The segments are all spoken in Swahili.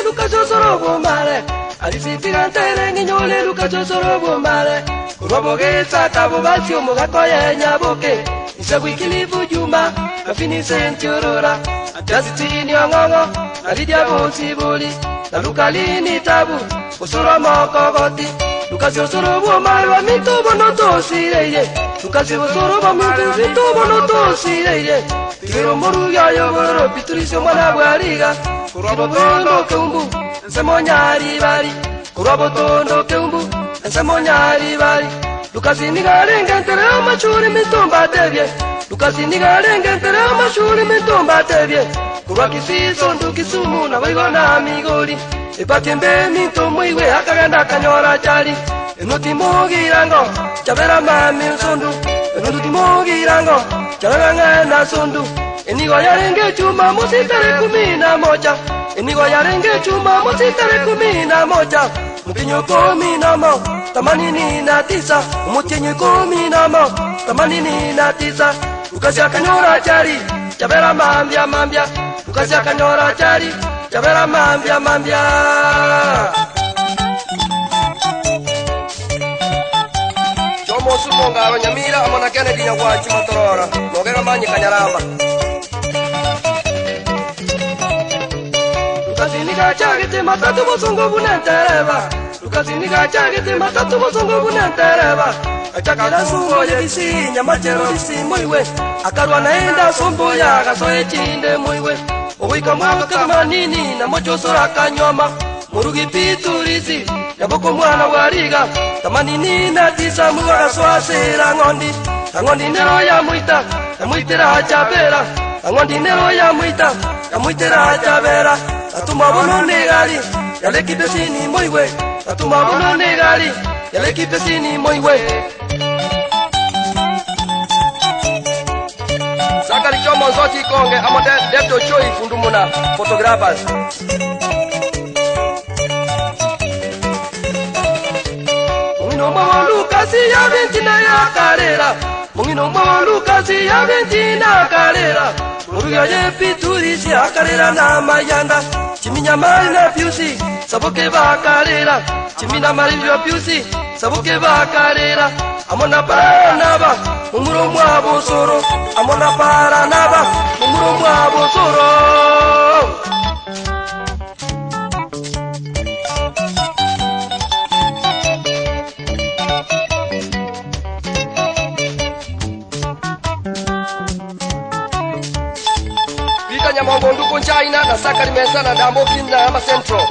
Lucas soro mare alisifika tere nginyole Lucas soro mare kurobogeza kabubasi umugakoye nyabuke isagwikilivu juma afini senturura atazitini ongongo alidia bonsi boli na lukalini tabu usoro mokogoti Lucas soro mare wa minto bonoto sireye Lucas soro wa minto bonoto sireye Tiro moru ya yoboro piturisio mwana bwariga Kurobotondo keumbu Nsemonyari bari Kurobotondo keumbu Nsemonyari bari Lucas nigarenge ntere amashuri mitumba tebye Lucas nigarenge ntere amashuri mitumba tebye Kurwa kisiso ndukisumu na waigona migori Epatembe mintumu iwe akaganda kanyora chari Enuti mugirango Chabera mami nsondu Enuti mugirango Chabera na sondu Enigo yarenge chuma musitare 11 Enigo yarenge chuma musitare 11 Mutinyo 11 89 Mutinyo 11 89 Lucas akanyora chari Chabera mambia Lucas akanyora chari Chabera mambia Chomo sumonga abanyamira amana Kennedy nyagwachi matorora Nogera manyi kanyaramba Lucas nigachagite matatu bosongo bunentereba Lucas nigachagite matatu bosongo bunentereba Achakira sungo yebisi nyamachero bisi moiwe Akarwa naenda sombo ya gasoe chinde moiwe Owika mwaka kama nini na mocho sora kanyoma Murugi piturizi Yaboko mwana wariga 89 muwaga swasira ngondi Ngondi nero ya muita Yamuitira chabera Ngondi nero ya muita Yamuitira chabera Atuma bono negali Yaleki pesini moiwe Atuma bono negali Yaleki pesini moiwe Sakali chomo zoti konge Amo depto choi fundumuna Photographers Mungino mwa Lucas ya ventina ya karera Mungino mwa Lucas ya ventina karera Muruga ye piturisi akarera na mayanda Chiminya mari na piusi Saboke bakarera Chimina mari vyo piusi Saboke bakarera Amona paranaba Mumuro mwa bosoro Amona paranaba Mumuro mwa bosoro Nyamongo nduko China na Sakari Mesa na Dambo Kinna ama Central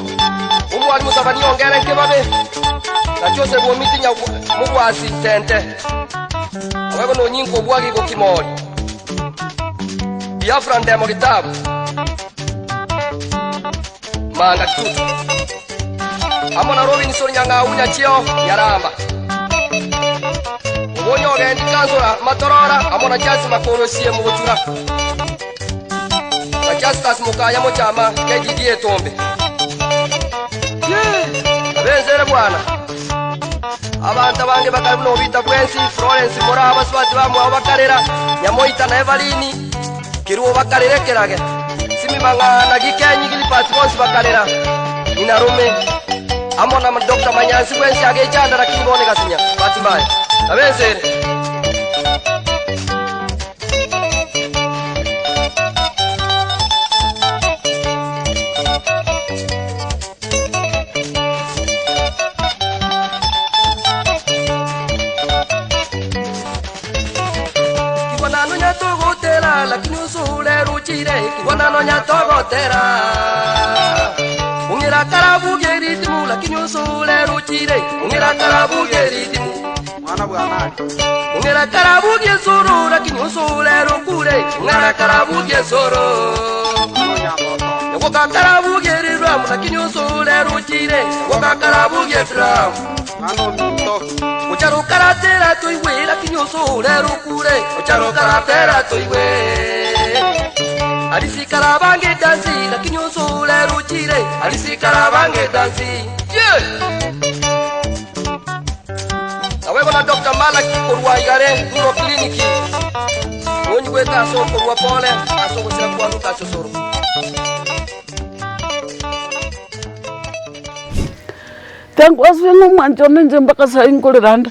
Umwali musabani ongere nkebabe Na Joseph Womiti nya mugwasi tente Awego no nyinko bwagi ko kimori Biafra ndemo kitabu Manga tutu Amona Robinson nyanga unya chio yaramba Ubonyo gendi kansora matorora Amona chasi makorosie mugotura Justas mukaya mochama kejidie tombe Abenzere bwana Abantu bange bakari no bita bwensi Florence Moraba swati bamu abakarera Nyamoita na Evalini Kiruo bakarerekerage Simi mangana gikenyi gilipati bonsi bakarera Inarume Amona Dr. Manyansi bwensi agechanda rakibone gasinya Batibaye Abenzere Lakini usule ruchire Kiwanano nyatogotera Ungira karabu geritimu Lakini usule ruchire Ungira karabu geritimu Mwana bwanani Ungira karabu gesoro Lakini usule rukure Ungira karabu gesoro Woka karabu geriramu Lakini usule ruchire Woka karabu geriramu Mano minto Ucharo karatera toiwe Lakini usule rukure Ucharo karatera toiwe Alisi karabange dansi Lakini usule ruchire Alisi karabange dansi Awego na Dr. Malaki Korwa igare Nuro kliniki Onyi weta aso korwa pole Aso kusira kwa nuka sosoro tangu aswengo mwanjone nje mpaka saa inkoliranda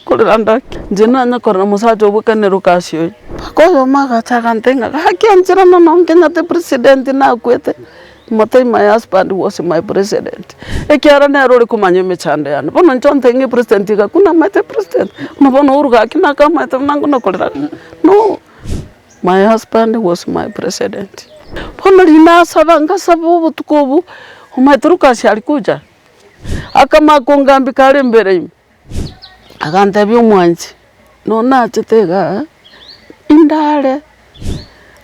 koliranda njena nya korona musajo bukane rukasyo pakoyo magachaka ntenga hakianjira no Kenya the president na kwete Motai, my husband was my president. Ekiara na roli kumanye mechande yani. Bono nchonte ngi president ka kuna mate president. No bono uruga kina kama mate nangu no kolera. No. My husband was my president. Bono lina sabanga sabu tukobu. Umaituruka si alikuja. Akama kongambi kale mbere imi. Akantebi umwanzi. No na chetega. Indale.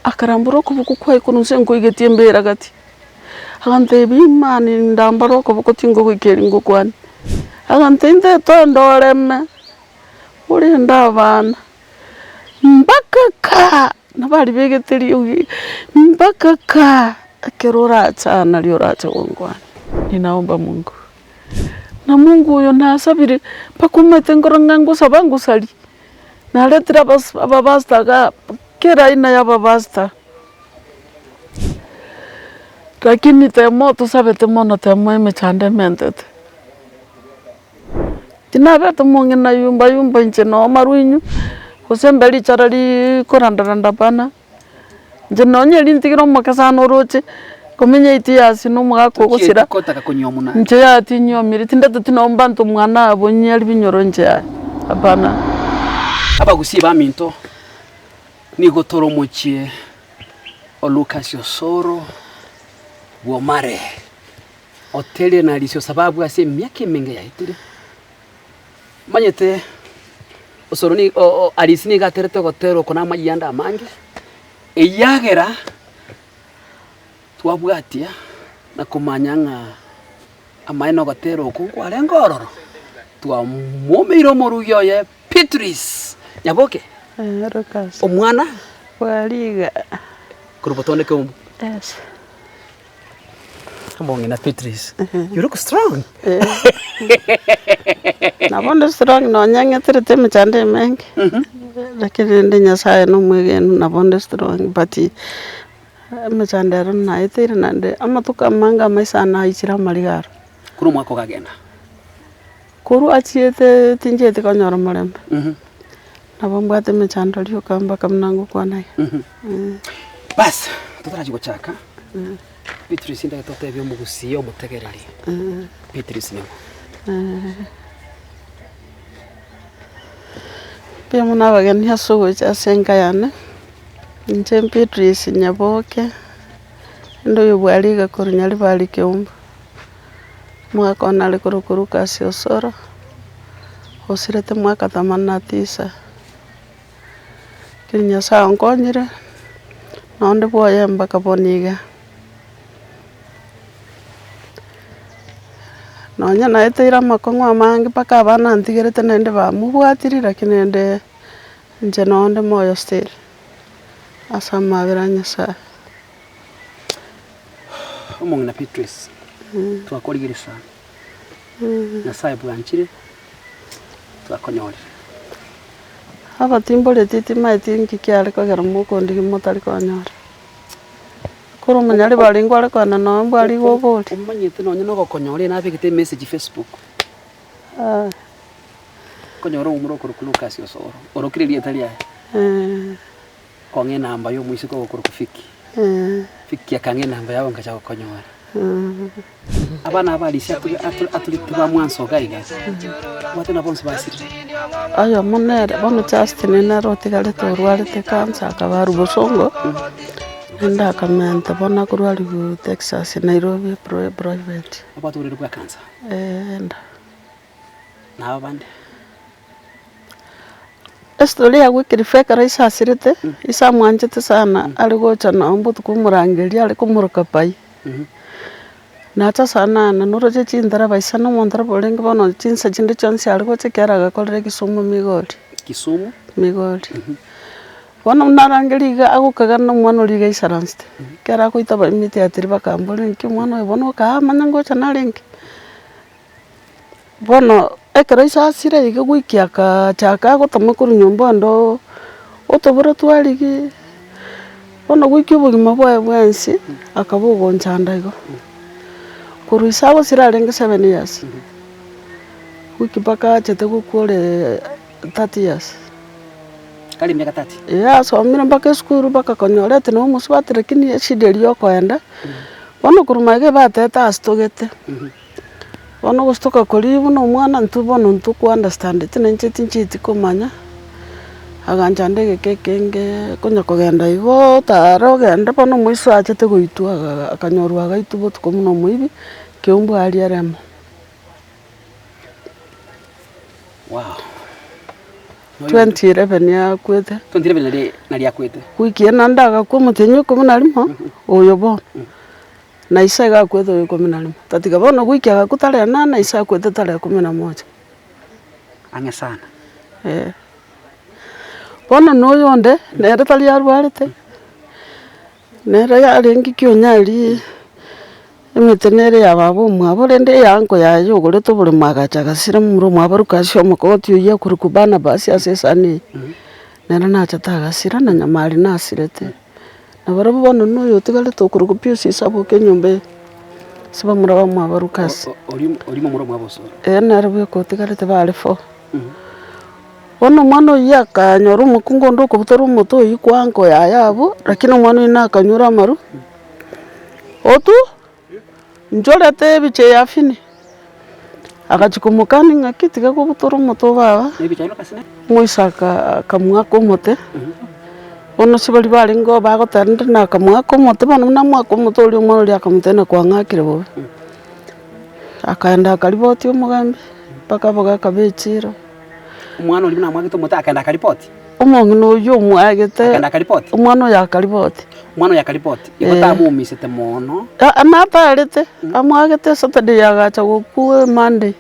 Akaramburo kubuku kwa ikunuse nkuigetie mbera gati. Akantebi imani ndambaro kubuku tingo kwikeri ngukwani. Akantende tondoreme. Uri ndabana. Mbakaka. Nabali begeteri ugi. Mbakaka. Kerora sana liora wongwani. Ninaomba Mungu. Na Mungu uyo nasabire pakumete ngorangangu sabangu sali. Na letira babasta ga kera ina ya babasta. Lakini temo tu sabe temo no temo imechande mentet. Tinabe temo ngina yumba nche no maruinyu. Usembeli charali korandaranda pana. Jenonye lintikiro makasano roche. Komenya itiasi no mwako gusira. Kota kakonyomuna. Nche ya tinyomiri tindete tinomba ntu mwana abonye ali binyoro nche ya. Hapana. Aba gusiba minto. Ni gotoro mochie. O Lucas Osoro. Womare. Hoteli na lisio sababu ase miaka mingi ya itire. Manyete Osoro ni alisini gaterete gotero kona mayanda mangi. Eyagera twabwatia na kumanyanga amaino gotero kungu arengororo. Twamumeiro moruyo ye Petris. Nyaboke. Rokas. Omwana Waliga. Kurubotonde ke umbu. Yes. Mbonge na Petris. You look strong. Nabonde strong no nyange tirete mchande mengi. Lakini ndi nyasaye no mwegenu nabonde strong but mchande ro na itire nande amatuka manga maisa na ichira maligaro. Kuru mwako kagenda. Kuru achiete tinjete kanyoro malembe. Nabombwate mchande lyo kamba kamnangu kwa naye. Bas, tutaraji gochaka. Petris inda tote byo mugusiyo mutegereri. Petris nimo. Pia muna bagani hasugo cha senga yana. Nje Petris Nyaboke. Ndo yobwaliga korunyali bali keumba. Mwaka onale kurukuru kasi Osoro. Osirete mwaka 89. Kinya saa ngonyire. Nonde boye mbaka boniga. Nonya na etira makongwa mangi paka abana ntigerete nende bamubwatiri lakini nende nje nonde moyo still asama biranya sa Omonge na Petris twakorigire sana Nyasaye bwanchire twakonyore aba timbole titi maitingi kyale kogera mukondi mutari konyore koro munyari bali ngwale kwana no mbali goboli umanyete nonye no gokonyore na bigite message Facebook konyoro umuro kuru Lucas Osoro orokiririe tali konge namba yo mwisiko gokuru kufiki fiki akange namba yawo ngacha gokonyora abana abalisi atulitiba mwanso gaiga wate na bonse basiri ayo monere bono Justin na rotigale torwale te kansa akabaru bosongo nda kamenta bona kurwali ku Texas Nairobi private abaturire kwa kansa nda na abande Estoria wikiri feka raisa sirite isa mwanjete sana aligocha na mbutu kumurangeli ali kumuruka pai nacha sana na noroje chindara baisa no mondara bolenge bono chinsa chinde chonse aligocha kyaraga kolere Kisumu Migori bono narangeli ga agukaga no mwana liga isaranste kyara koita ba imiti atiri bakambole nki mwana bono ka manangocha nalenke bono ekera isa sire ige gwikia ka chaka gotoma kuru nyomba ndo otobora twaligi bono gwiki bugima bwae bwensi akabugo nchanda igo kuru isa go sira renge 7 years wiki mpaka achete gukure 30 years. Kali miaka 30. Yeah, so mira mpaka skuru mpaka konyorete no muswati lakini shideli yokwenda. Bono kurumage bateta astogete. Bono gustoka kolibu no mwana ntubono ntuku understand tinenche tinchiti komanya. Aganjande kekenge konya kogenda ibo taro genda bono muiso achete goitu akanyorwa gaitu botuko muno muibi keumbu ali aremo. Wow. 2011 ya kwete. 2011 nali akwete. Wiki ena ndaga kwa mutenyo 11 oyo bo. Na isa ga kwete oyo 11. Tatika bono wiki aga kutale na isa kwete tale 11. Anga sana. Bono no yonde nere tali arwarete. Nere ya rengi kyonyali emetenere ya babo mwabo rende yango yayo gore to buri magacha gasira muro mwabo kasho makoti uya kurukubana basi asesani. Nere na chata gasira na nyamari na asirete. Na barabo bono no yotigale to kurukupio sisabo kenyombe. Siba muro mwabo kasi. Orimo muro mwabo so. Nere bwe kotigale te bale fo. Bono mwana ya kanyoru mukungo ndo kubutoro moto yikwanko ya yabo lakini mwana ina kanyura maru. Otu njolete biche ya fini. Akachikumukani ngakitika kubutoro moto baba. Biche ino kasine. Muisaka kamwako mote. Bono sibali bali ngo bago tande na kamwako mote bono na mwako moto oli mwana oli akamutena kwa ngakire bobe. Akaenda kaliboti umugambi paka boga kabechiro. Umwana oli mwana mwagito moto akaenda kalipoti. Umongi no yo mwagete. Akaenda kalipoti. Umwana ya kaliboti. Umwana ya kalipoti. Ikota mumisete mono. Anaparete amwagete Saturday yagacha gokuwe Monday.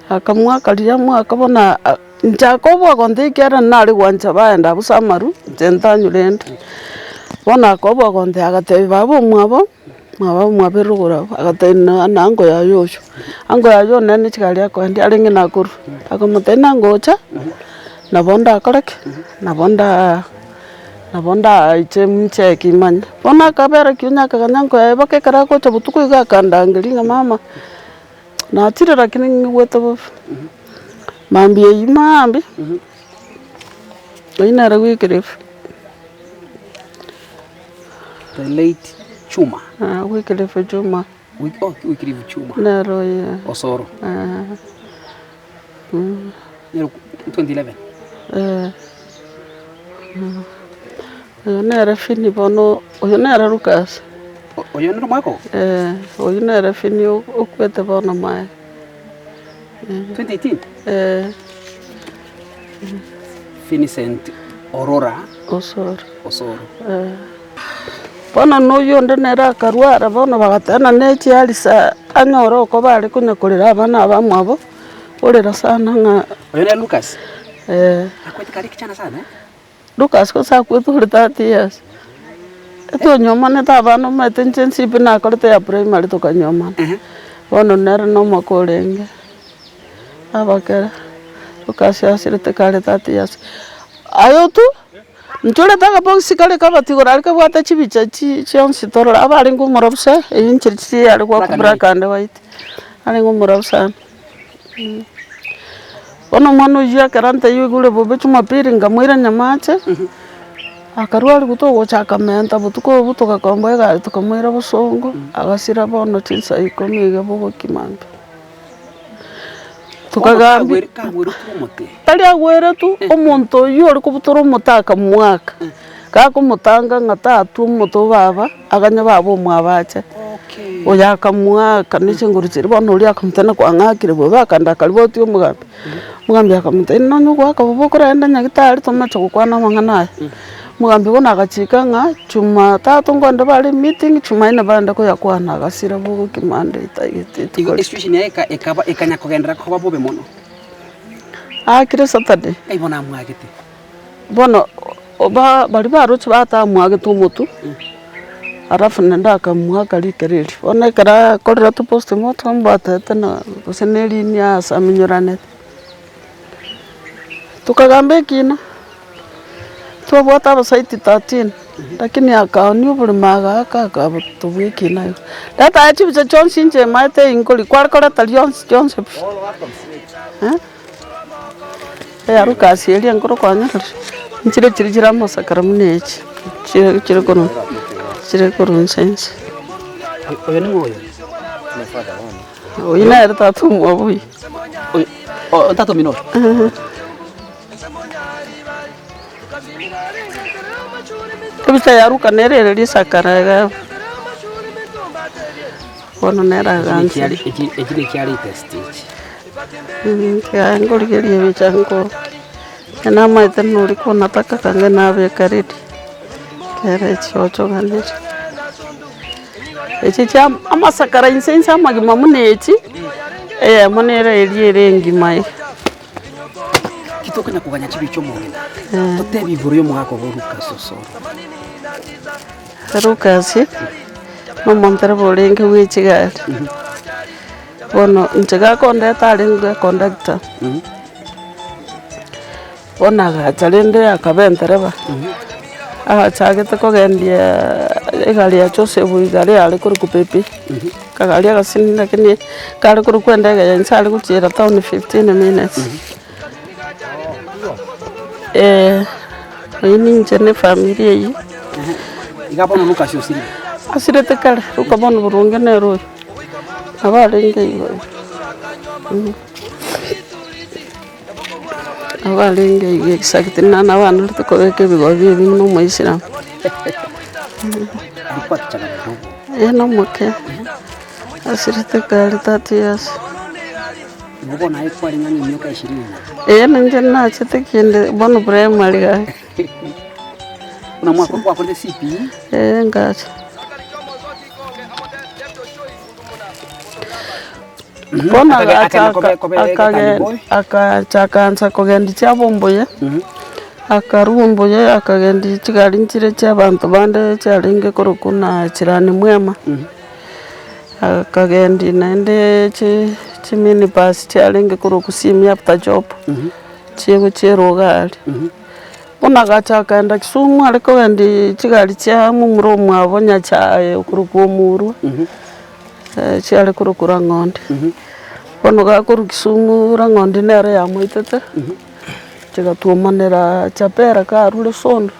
Akamwakalia mwakabona njakobwa konde kera nali gwanja baenda busamaru tentanyu lende. Bona akobwa konde agate babo mwabo mwaberugura agatena nango ya yosho. Ango ya yo nene chikalia ko ndi alingi nakuru. Akamutena ngocha. Nabonda akaleke. Nabonda iche mcheki manya. Bona kabera kyunya kakanyango ya bake karako chabutuko igakandangeli mama. Na atira lakini ngweto mambi yimambi. Ina rawikirif. The late Chuma. Wikirif Chuma. Wikirif Chuma. Nero ya. Osoro. 2011. Oyo nere fini bono oyo nere Lucas. Oyo nero mwako? Oyo nere fini okwete bono mae. 2018. Vincent Aurora Osoro. Bono no yonde nere akarwara bono bagatana nechi alisa anyoro ko bali kunya kurira abana abamwabo urira sana nga. Oyo nere Lucas. Akwete kali kichana sana Lucas ko sa kwetu 30 years. Eto nyoma ne tabano mete intensive na korete ya primary to kanyoma. Bono nere no makolenge. Abakera. Lucas ya sirete kale 30 years. Ayo tu ntule taga box kale kabatigora alika bwata chibicha chionsi torora abali ngumorobse inchirisi alikuwa kubrakande white. Ali ngumorobsa. Bono mwana ya karanta yugule bobe chuma piringa mwira nyamache. Akarwali kutogo chaka menta butuko butoka komboye ga tukamwira busongo agasira bono chinsa ikomiga bogo kimanga. Tukagambi tali agwere tu omuntu yori kubutoro mutaka mwaka kakumutanga ngata atu muto baba aganya babo mwabache. Oya kamwaka nishinguritsiri bono uri akamutena kwa ngakire bobe akanda kaliboti umugambi. Mugambi akamutena nonyo kwa kabokora enda nyagitari tomacho kukwana mangana. Mugambi bona agachika nga chuma tatu ngwanda bali meeting chuma ina banda ko yakwana agasira bogo kimande itagite. Tigo expression ya ekaba ekanya kogendera ko babobe mono. Kire Saturday. Ai bona mwagite. Bono oba bali baruchi bata mwagite umutu. Arafu nenda akamwaka likereri. Ona kara korera tu post mortem bata tena kuseneli nya saminyorane. Tukagambe kina. Tuwabota basaiti 13 lakini akaoni buri maga akaka tuwiki nayo. Data achi bicha Johnson je mate inkoli kwarkora talions Johnson. ya rukasi eli ankoro kwanya nchire chira masakara munechi chire kono sense oyo ni moyo oyo na tatu mwabuyi oyo tatu minoro Kabisa yaruka nerere lisakara ga wono nera ganzi ekiri kyali testage ya ngori geri ebichango na maite nuri ko nataka kange na be kariti kere chocho ganir echi cham amasakara insensa magima munechi monera eliere ngimai kitokanya kuganya chibicho mo totebi buriyo mwako boruka sosoro rukasi no montere bolenge wichigari bono nchega konde talinga conductor bona ga chalende akabentereba chagete kogendia egali ya Joseph igari ali kuri kupepi kagali agasini lakini kali kuri kwenda ga nsali kuchira town 15 minutes ini njene familia yi igabono Lucas yosiri asirete kale rukabono burunge nero abalenge iwe abalenge iwe exactly nana bana tukobeke bigobi bino mu Islam no muke asirete kale 30 years mbona haiko alingana miaka 20 nanje na chete kinde bono primary ga una mwaka kwa kwenda CP ngacha bona akachakanza kogendi chabomboye akarumboye akagendi chigali nchire chabantu bande chalinge korokuna chirani mwema akagendi naende chimini basi chalinge korokusimi after job chego cherogali bona gachakaenda Kisumu ariko gendi chigali cha mumuro mwabonya chae kurukumuru chiali kurukura ng'onde bono gakuru Kisumu ra ng'onde nere ya moitete chigatuomanera chapera karule sondo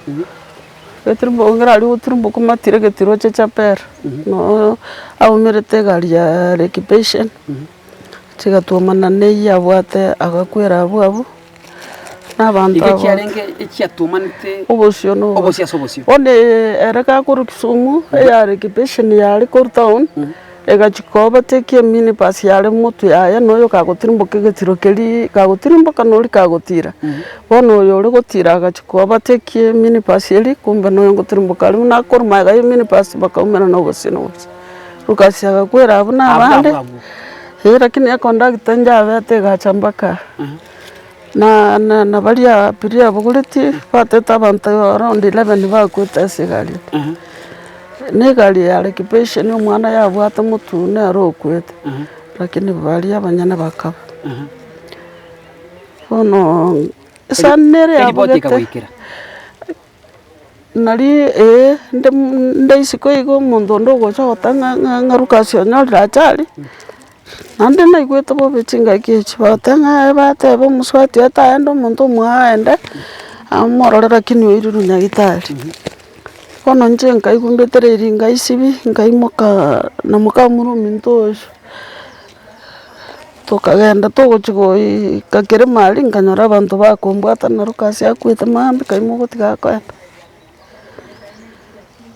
getirumbo ngrali utirumbo kumatire getiro cha chapera no aumerete gari ya recreation chigatuomana nei abwate agakwera abu n'abantu abo igekyalenge ekyatumanite obosio no obosio one ereka kuru Kisumu ya recreation ya town egachikoba tekie mini pasi yale mutu ya noyo kagotirimbo kegetiro keri kagotirimbo kanori kagotira bono yo gotira agachikoba tekie mini pasi yali kumbe noyo gotirimbo kali na korma ga mini pasi bakamera no gosino rukasi agakwera abuna abande lakini ya conductor njave ategachambaka na balia piria buguliti pateta bantu around 11 bakwita sigali negali ya recreation umwana yabwata mutune arokwete lakini bali abanyana bakaba ono sanere abugete nari ndaisiko igo mundu ndogo chotanga ngarukasyo nyalira chali nande naigwete bo bechinga kichi batanga batebo muswati ataendo mundu mwaende amororera kinyo iruru nyagitari kono nje nkai kumbetereri ngai sibi nkai moka na moka muru mintosh tukagenda tuguchigo kakere mali nkanyora abantu bakumbwata na rukasi akwita mambe kai mugotiga kwenda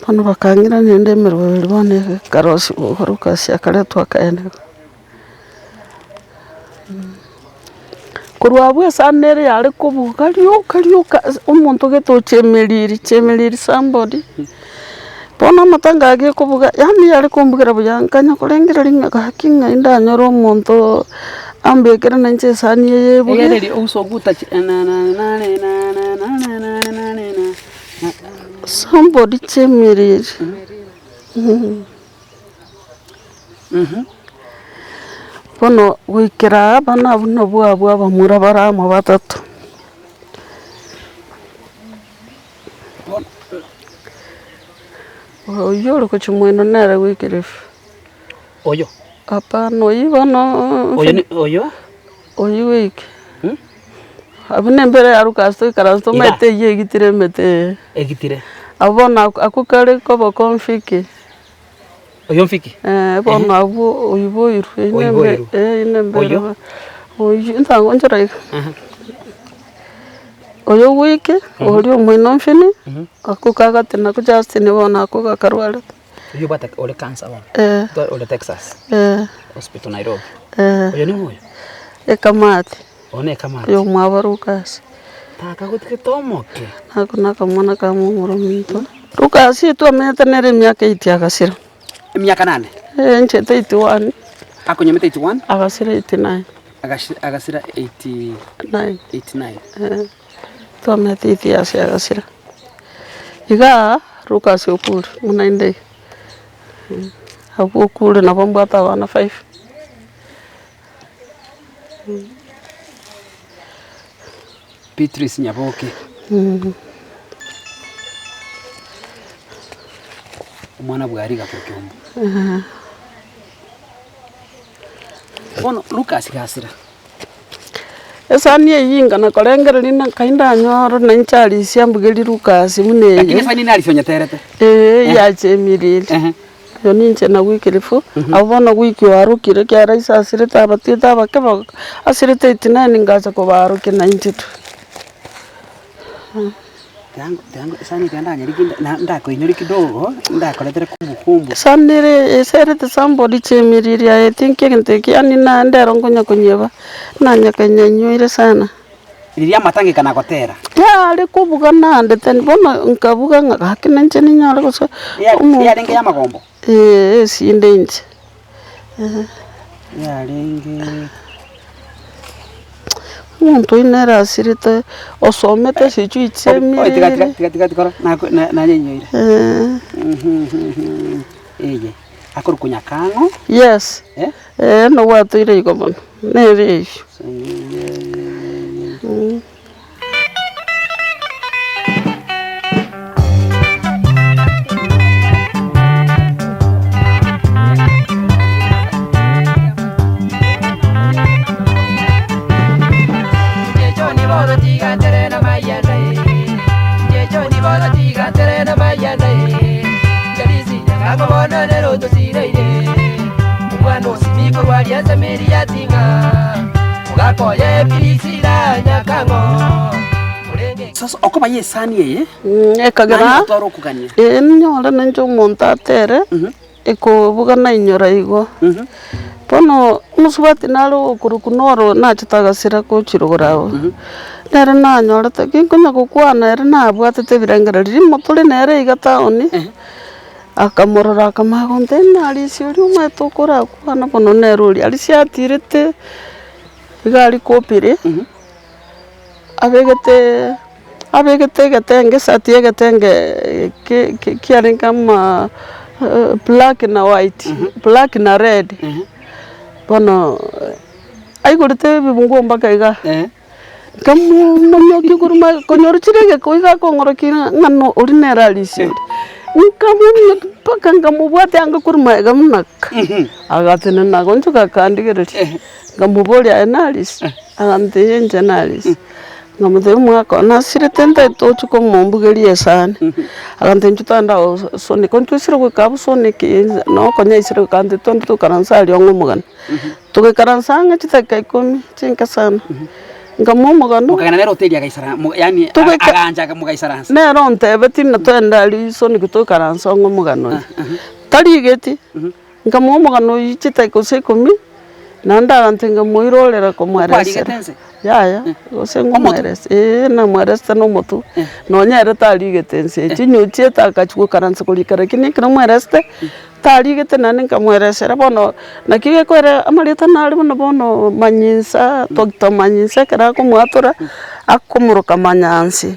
kono bakangira nende merwe bone karosi rukasi akaletwa akaenda kurwabwe sanere yale kubuka lyoka umuntu geto chemeliri somebody bona matanga age kubuka yani yale kumbukira buyankanya kulengera linga hakinga indanyoro umuntu ambekera nanje sani yebuge yale usoguta somebody chemeliri bono wikira bana buno bwabwa bamura baramo batatu oyo ko chumweno nere wikire oyo apa no ibono oyo oyiweke abune mbere ya Lucas tukarasto mete yegitire mete egitire abona akukare kobo konfiki oyomfiki bona abu oyiboiru inembe oyi ntango njira oyo wiki oli omwino mfini akukagate na Justin bona akukakarwale oyo bata ole cancer wa ole Texas hospital Nairobi oyo ni moyo ekamati one kamati yo mwaba Lucas taka gutike tomoke akuna kamwana ka mumuro minto Lucas itu ametenere myaka itiagasira emyaka 8 nchete 81 akonyemete 81 agasira 89 agasira 89 tuamete itiasi agasira iga Lucas okuri munainde abu okuri nabo mbata abana 5 Beatrice Nyaboke umwana bwari gakokyombo bono Lucas gasira esani yinga na kolengera lina kainda nyoro na nchali siambugeli Lucas muneye lakini fani nali fyonya terete ya chemirili yoni nche na wiki lifu abona wiki warukire kya raisa asirita abatita bakeba asirita 89 ngaza ko baruke 92 Tango sani kanda nyariki ndako inyori kidogo ndako letera kumbukumbu sanire eserete somebody chemiriri I think kinteki ani na ndero ngonya kunyeba nanya kanyanyoire sana iliria matangi kana kotera ya ale kubuga nande ten bona nkabuga ngakina ncheni nyale ko ya lenge ya magombo sinde nje ya lenge umuntu inera asirite osomete sichu itsemire tigatikora na nyenyoire eye akuru kunyakano yes no watuire igobona nere sasa okoba yesani yeye ekagera toro kugania nyora nanjo montatere eko bugana inyora igo pono musubati nalo kurukunoro na chitagasira ko chirogorao nere na nyora takinkonya kokwana ere na bwatete birengera rimo tole nere igataoni akamorora akamagonte nali siori umetokora kwana pono neruri ali siatirete igali kopire abegete getenge satie getenge kiarin kama black na white black na red pono ai gorite bibungo mbaka iga kamu monyoki kuruma konyorchirege koiga kongorokina ngano ordinary alisio nkamu paka ngamu bwate anga kuruma gamnak agatene na goncho kakandigereti ngamu boli analysis agante analysis ngamute mwaka na siretenda tochu ko mombugeli esana agante ntutanda sone kontusire ko kabu sone ki no konya isire kante tonto to karansa ali ongomugan to ke karansa nga chitaka ikomi chinka sana ngamomugano mukagana nero hoteli agaisara yani aganja mugaisara nero ntebe tinna twenda ali sone ko karansa ongomugano taligeti ngamomugano yichitaka ko sekomi nanda antenga moirolera ko mwarese ya osengo mwarese na mwarese no motu no nyere taligetense chinyuchie takachuko karansa kulikara kini kana mwarese taligete nane nkamwerese bono nakige kwere amalita nali bono manyinsa tokto manyinsa kara ko mwatura akumuruka manyansi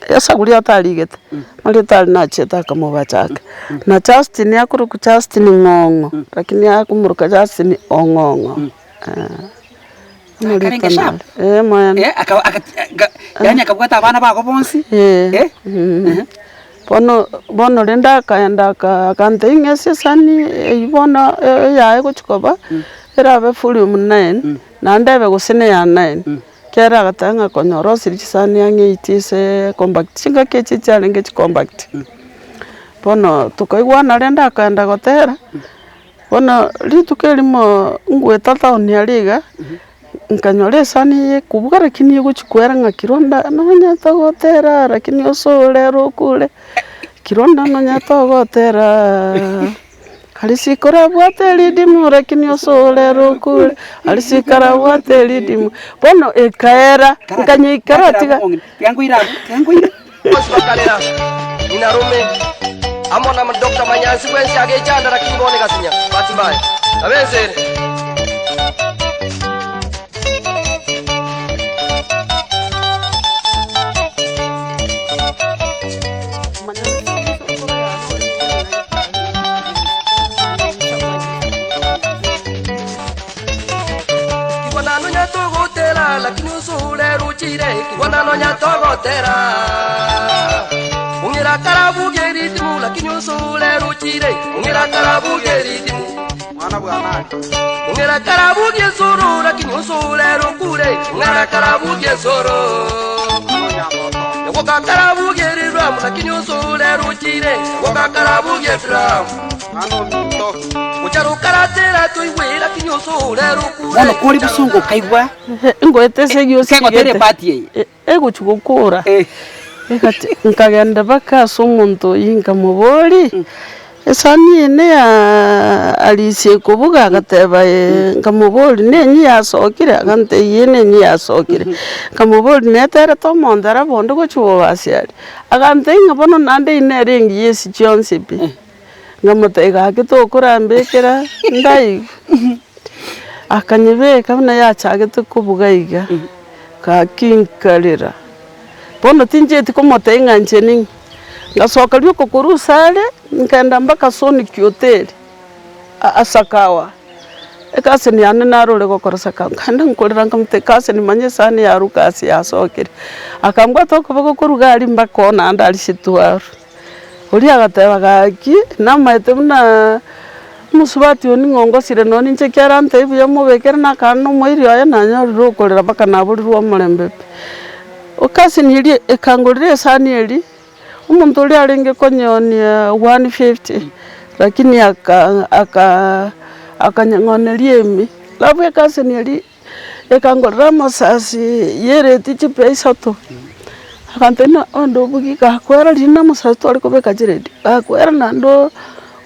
esa kulia taligete malita na cheta kama bachaka na Justin yakuru ku Justin ngongo lakini akumuruka Justin ongongo yani akabwata abana bako bonsi bono lenda kaenda kante ingese sani ibona yae kuchikoba erabe fuli 9 na ndebe gusine ya 9 kera gatanga konyoro sirichani yange itise compact chinga kechi challenge compact bono tukaigwa na renda akaenda gotera bono litukelimo ngweta tauni aliga nkanyore sani kubuga lakini yuguchikwera nga kironda no nyata gotera lakini osolero kule kironda no nyata gotera alisikora bwate dimu lakini osolero kule alisikara bwate dimu bono ekaera nkanyikara tiga yangu ira bakalera inarume amona Dr. Manyansi kwensi agechanda lakini bone gasinya batibaye abeze lakini usule ruchire kibona no nyatogotera ungira karabu geritimu lakini usule ruchire ungira karabu geritimu mwana bwana ungira karabu gesoro lakini usule rukure ungira karabu gesoro yoko karabu geridram lakini usule ruchire yoko karabu gedram ano minto ucharu karatera tuiwe lakini usule rukure wana kuri busungu kaigwa ngwetese gyose kengotere pati eguchugukura ekati nkagenda bakaso umuntu yinga muboli esani ne alisie kubuga agateba nkamuboli nenyi yasokire agante yene nyi yasokire nkamuboli netere tomondara bondo gochubo basiali agante ngabono nande inerengi yesi chonsipi ngamutega akitokurambekera ndai akanyebeka buna yachagete kubugaiga ka kinkalira bono tinjeti komotenga ncheni ngasoka lyoko kurusale nkenda mbaka Sonic Hotel asakawa ekase ni ane narole gokorosaka nkanda nkolera nkamute kase ni manye sani ya rukasi yasokere akambwa toko bako kurugari mbako na ndali situaru uri agateba gaki namaete buna musubati oni ngongo sire noni nche kyarante ibyo mubekera nakano moiri aya nanya rukorera baka naburi ruwa mulembe okasi nili ekangorire sani eli umuntu uri arenge konyoni 150 lakini akanyangonerie mi labu ekasi nili ekangorira masasi yereti chipesa to akantena ondo bugi kakwera lina musasi to ariko beka jiredi kakwera nando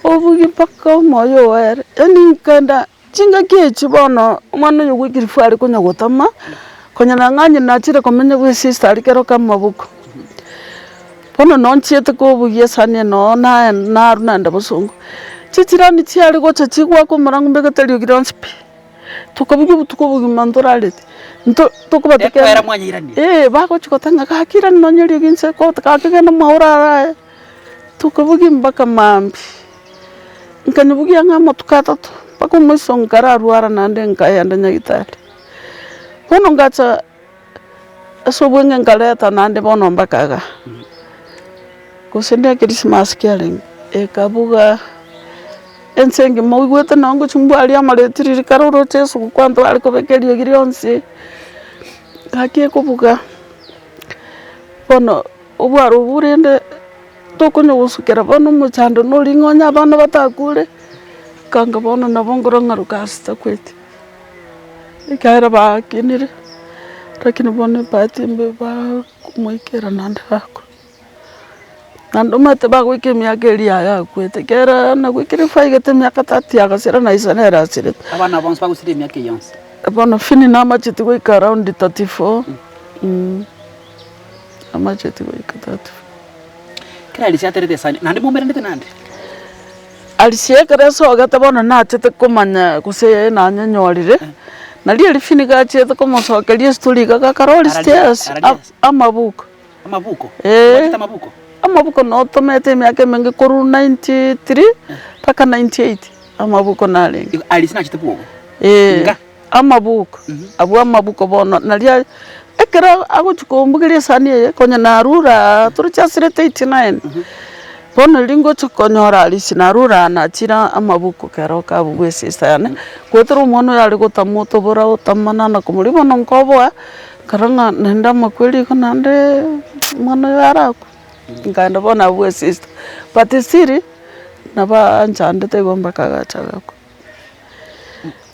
obugi paka moyo were yani kanda chinga kechi bono mwana yugwikiri fari kunya gotama konya nanganye nachire komenya gwe sister alikero kamabuko bono nonchiete ko bugi sane no na nanda busungu chichirani chiali gocha chigwa ko marangu mbega telio gironspi tukabugi tukobugi mandoralete tokubatekera bako chikotanga kakira nonyeri ginse ko kakigena maurara tukabugi mbaka mambi nkanibugi anga motukata to bako musongara ruara nande nkayanda nyagitali bono ngacha asobwenga ngaleta nande bono mbakaga kusende Christmas caring ekabuga ensengi mawigwete nango chumbali amaletiri karoro chesu kwanto aliko bekerio girionsi hakie kubuga bono ubwaro burende tokonyo gusukera bono muchando no lingonya bana batakure kanga bono nabongoro ngarukasta kwete ikaira ba kinire lakini bono pati mbeba kumwikera nanda bako nando mate ba kwike myaka elia ya kwete kera na kwikire faigete myaka 30 agasera na isanera asire abana bonse bagusire myaka yonse bono fini na machiti kwika around 34 amachiti kwika 34 kira lishaterete sani nande mumerendete nande alisiekere soga bono nachete kumanya kuse na nyorire nali alifini gachete komosokerie stuliga kakaroli stairs amabuko amabuko amabuko no tomete myaka menge koru 93 paka 98 amabuko nalenga alisina chitebuko amabuko abu amabuko bono nali ekera aguchukumbugirie sani konya narura turichasire 89 bono lingo chokonyora alisinarura na chira amabuko kero ka bugwe sistane kwetro mono yali gotamoto bora utamana na kumuri bono nkobwa karanga nenda makweli kanande mono yarako nganda bona bugwe sister but siri naba anchande te gomba kagachagako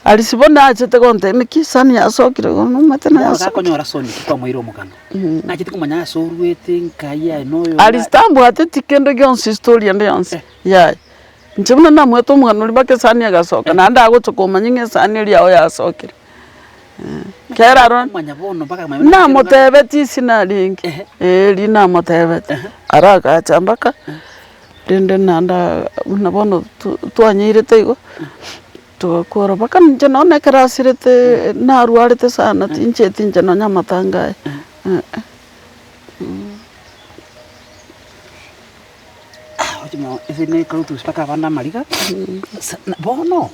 alisibona achete konte nikisani yasokire gono matena yasokire konyora soni kwa moiro mukano na chiti kumanya soruete nkaya noyo alistambo ateti kendo gyonsi historia ndeyonse ya nchimuna na mweto mwana libake sani yagasoka na nda agotokoma nyinge sani liao yasokire kera ron na motebeti sina lingi lina motebeti araka achambaka dende nanda nabono tuanyire tego tukora baka nje none kerasirete na ruarete sana tinche no nyamatanga Ojimo ezine kalutu spaka bana mariga bono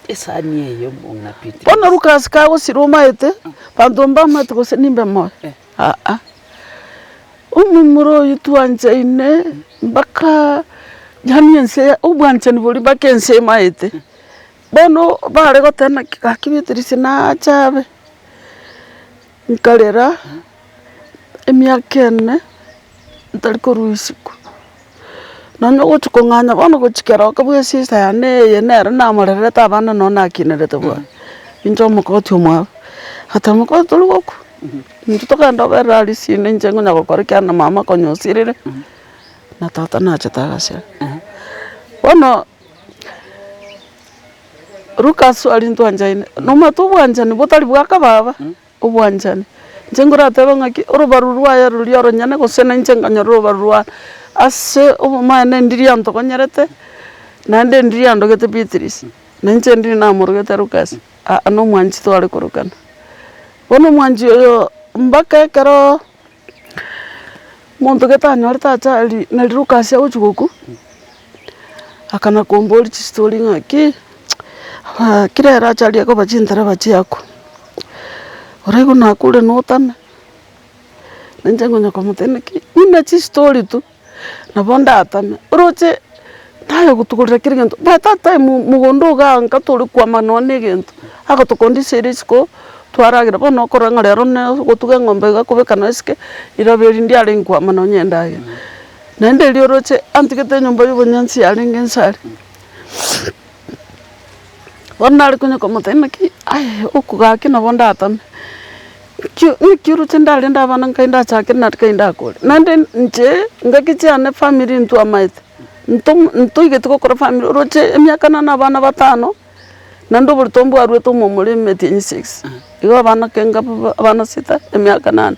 esa nie yo mona piti bono Lucas ka osiroma ete pandomba mate ko senimbe mo umumuro yituanje ine baka Jamiense ubwanche niburi bakense maete bono bare gotena kakibitirise na chabe nkalera emiakene ntaliko ruisiku nano gochukonganya bono gochikera kabwe sister yane yenera na morere tabana nona kinerete bwa injo mukoti omwa hata mukoti lugoku ntutoka ndobera alisine njengo nyakokora na mama konyosirire na tata na chatagashira bono Lucas alintwanjaine no matubwanjani botali bwaka baba ubwanjani njengura tabangaki urubarurwa ya rulioro nyane gosena njenganya rubarurwa ase umana ndirianto konyerete nande ndiriando gete Beatrice nanje ndiri na murugete Lucas ano mwanji to ali kurukana bono mwanji yo mbaka karo muntu geta nyorta chali na Lucas ya uchugoku akana komboli story ngaki kirera chali yako bachintara bachi yako orego na kule notana njengo nyako mutene ki ina chi story tu na bonda atame roche nayo gutukulira kirigento batata mugondo ga nkatori kwa manone gento akatokondi series ko twaragira bono koranga rero ne gutuga ngombe ga kubekana iske iraberi ndi ari kwa manonye ndaye nende lioroche antikete nyumba y'ubunyansi yarengensari bonari kunya komotena ki ai ukugaki na bonda atame kiru tendale ndabana nkainda chake natkainda kole nande nje ngakichane family ntu amaite ntu igete kokora family roche emyaka na bana batano nando burtombo arweto momole meti 6 igo bana kenga bana sita emyaka 8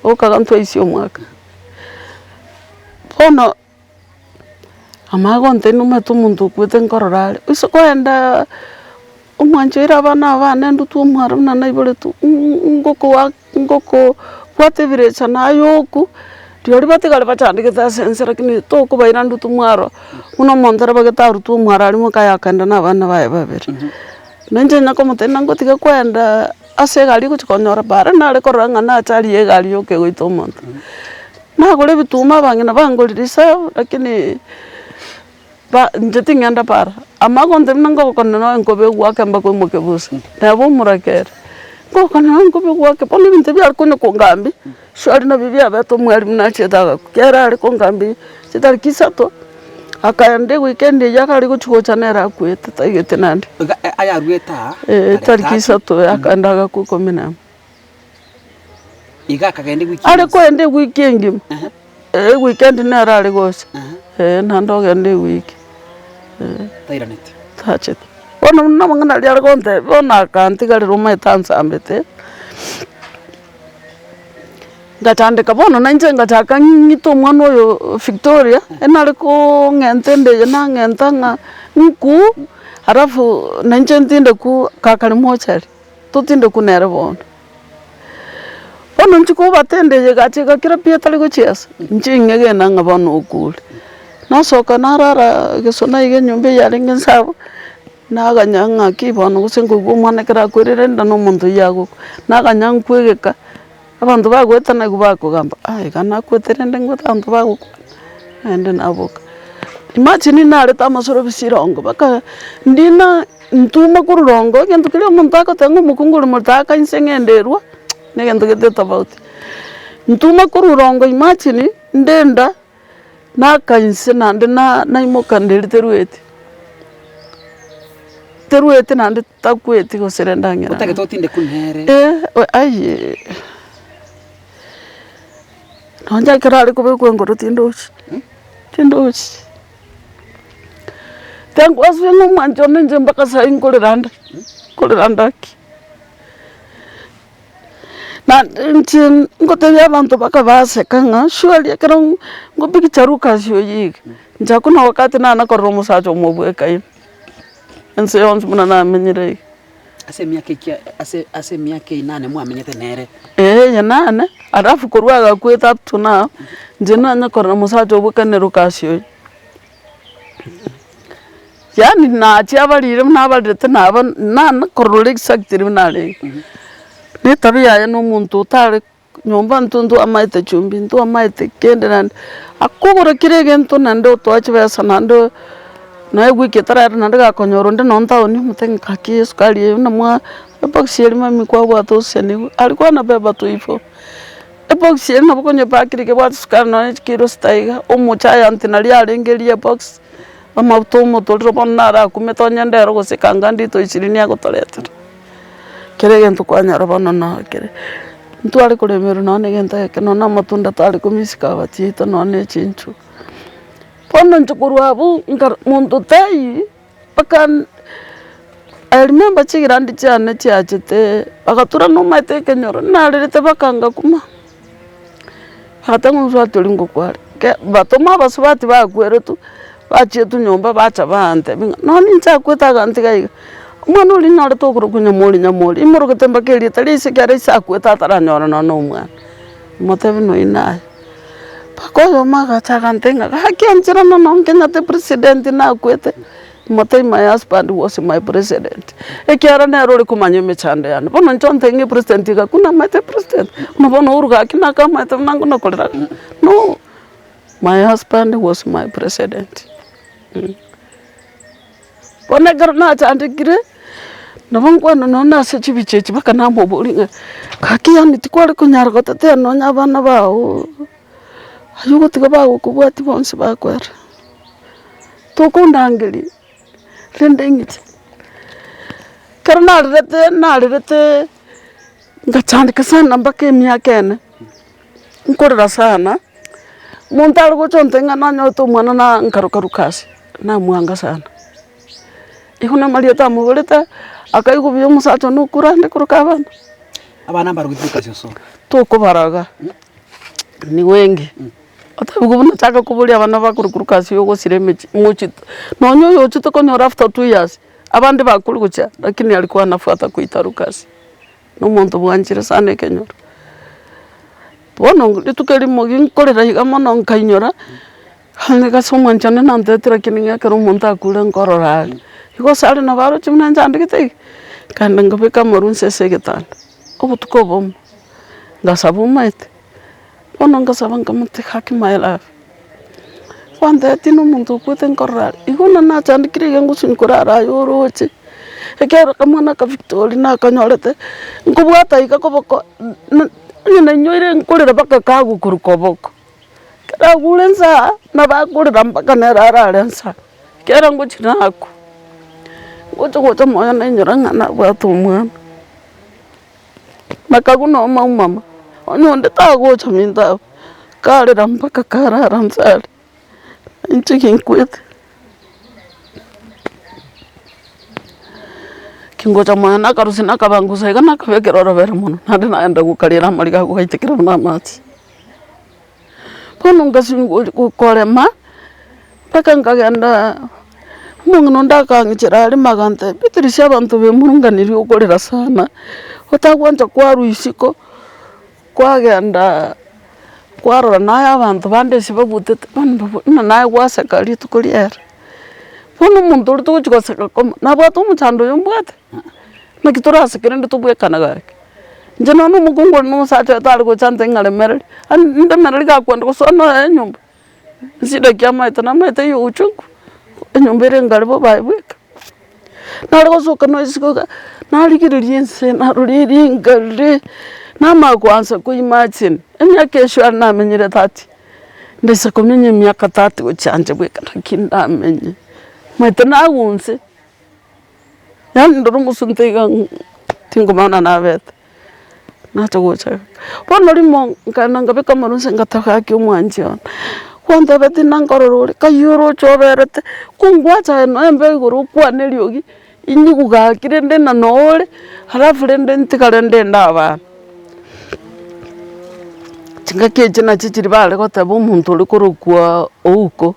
okagantu isio mwaka bono amago ntenu metu muntu kwete nkororale iso kwenda umwanjira bana ndutu umharuna naibole tu ngoko kwatebire sana yoku tiori batigale bachandiketa sensera kini to ko baira ndutu mwaro uno montara bagetaru tu mwarari mukaya kanda na bana bae babere nanje nako mutena ngotiga kwenda ase gali kuchikonyora bara nale koranga na chali ye gali yoke goito monto na gole bituma bangena bangolirisa lakini ba njeti ngenda para amago ndemnanga kono enkobe gwake mbako mukebusa nabo murakera ngokana enkobe gwake pone binte byar kono kongambi shari na bibi abato mwari mnachetaga kera ari kongambi sitari kisato akayande weekend yakari kuchikocanera kwete taigete nandi aya rueta tari kisato akandaga kukomena iga kagende weekend ari ko ende weekend weekend nara ari gose nando gende week tairanete tachet ono namangana lyar gonte bona kanti gari roma itanza ambete gatandika bono nanje ngataka ngito mwana oyo Victoria enali ko ngentende na ngentanga nku harafu nanje ntinde ku kakali mochari tutinde ku nere bono bono nchiko batende gachika kira pia tali ko chiasa nchinge na ngabono ukuli nasoka narara gesona ige nyumbe yarengen sabo naganyanga kibono gusengo gumwana kira kwerere ndano muntu yago naganyanga kwegeka abantu bagwetana kubako gamba ai kana kweterende ngotantu bago ende nabuka. Imagine nareta amasoro bisirongo baka ndina ntuma kurongo gento kile omuntu akatenga omukunguru mutaka insengenderwa negento geteta about ntuma kurongo. Imagine ndenda nakainse nande naimoka ndeliterwete terwete nande takwete goserendangira utake totinde kunhere aye nonja kirali kubekwe ngoro tindochi tindochi tangu asvengo mwanjo nje mpaka saa inkoliranda kolirandaki na nti ngotebya abantu bakabasekanga shwali akero ngobikicharuka syo yiki njakuna wakati nana korro musacho mobweka yin ense yonse muna na menyire ase miaka inane mwamenyete nere ya nane alafu kurwaga kweta up to now njena nya korro musacho bwekane rukasyo yani na chiabalire nabalirete naba nana korro exactly nale ni tabia ya n'umuntu utari nyumba ntundu amaite chumbi ntu amaite kende nande akugura kirege ntu nande utwachi besa nande na wiki tara nande ga konyoro nde nonta oni mutenga kaki sukari na mwa epoxy mami kwa watu seni alikuwa na beba tu ifo epoxy na bukonye bakirike watu sukari na kilo staiga omuchaya antinali alengeli epoxy amabutomo tolrobonara kumetonya ndero gosekanga ndito ishirini yagotoretera kirege ntu kwanya robono na kire ntu ali kulemeru none genta ke nona matunda tali kumisika batito none chinchu pono nchukuru abu ngar muntu tai pakan I remember chigirandi chane chiachete akatura no mate kenyoro nalirete bakanga kuma hatangu swati lingo kwari ke batoma basubati bakwere tu bachetu nyomba bacha bante noni ncha kweta ganti kai mwana uli nare tokuru kunyamoli nyamoli imoro ketemba keli tali sikare sakweta tara nyora no mwana motevi no inai pakoyo maga chagantenga hakianchira no Kenya te president na kwete mote my husband was my president ekiara nero kumanye mechande yana bono nchonte ngi president ga kuna mate president no bono uruga kina kama mate nangu no kolera no my husband was my president bona garna chande kire nabangwa no na se chibichechi baka na mobolinga kakiyani tikwale kunyara gote no nyabana bawo ayugo tiga bawo kubwati bonse bakwera tokundangeli rendengiti karna rete ngachandi sana mbake miakene nkorera sana muntalo gochontenga nanyo to mwana na nkarukarukasi na mwanga sana ikuna marieta mugoleta akaigo byo musacho nukura ndikuruka abana barugituka cyoso toko baraga ni wengi atabugo nataka kubulia abana bakurukuruka siyo go sireme muchi nonyo yochito konyo after 2 years abandi bakurukucha lakini alikuwa anafuata kuitarukasi no muntu bwanjira sana kenyora bono litukeli mogi korera igamo no nkainyora hanega somwanchane nantetira kininga kero muntu akule nkorora iko sale na baro chimna njandikite kanda ngabeka morun sesegetanda obutuko bom ngasabumaite bono ngasaba ngamute haki my life wanda tino muntu kwete nkorora igona na chandikire ngusun korara yoroche ekera kamana ka Victoria na kanyorete ngubwata ikakoboko nina nyoire nkorera baka kagu kurukoboko kera gulenza na bakurira mpaka nerara lensa kera nguchinako gocho moya na nyoranga na bwatu mwana makaguno mama ononde tagocha minda kale mpaka karara nsale inchikin kwete kingocha moya na karusi na kabangusa kana kabekero robera muno nade naenda gukarira mariga guhaitikira na mati pono ngasingo kukolema paka ngagenda mungu ndakangichira ali magante bitirisha abantu be murunganiri ukorera sana otagwanja kwaru isiko kwagenda kwarora naye abantu bande sibabutete bana naye wasakali tukuriera pono muntu uri tukuchikoseka koma nabwatu muchando yombwate nakitorasa kirende tubwekana gake njeno no mugungu no sacha tali go chante ngale merali ande merali ga kwenda kusona nyumba Sida kia maita na maita yo uchungu. Nyombere ngalibo baibweka. Nalego soka no isikoga. Naligiririe nse naruriri ngale. Nama kwanza kuimagine. Emyaka esho namenyire 30. Ndese kumenye emyaka 30 gochanje bweka nakindamenye. Maita nagunse. Yani ndoro musuntega tingomana na beta. Nacho gocha. Pono limo kana ngabeka marunse ngataka ki umwanjona. Kwanda beti nankororore kayoro choberete kungwacha no embe iguru kwane lyogi inyuga kirende na nore halafu rende ntikarende ndaba. Tinga keje na chichiri bale gotaba umuntu uri kurukwa ouko.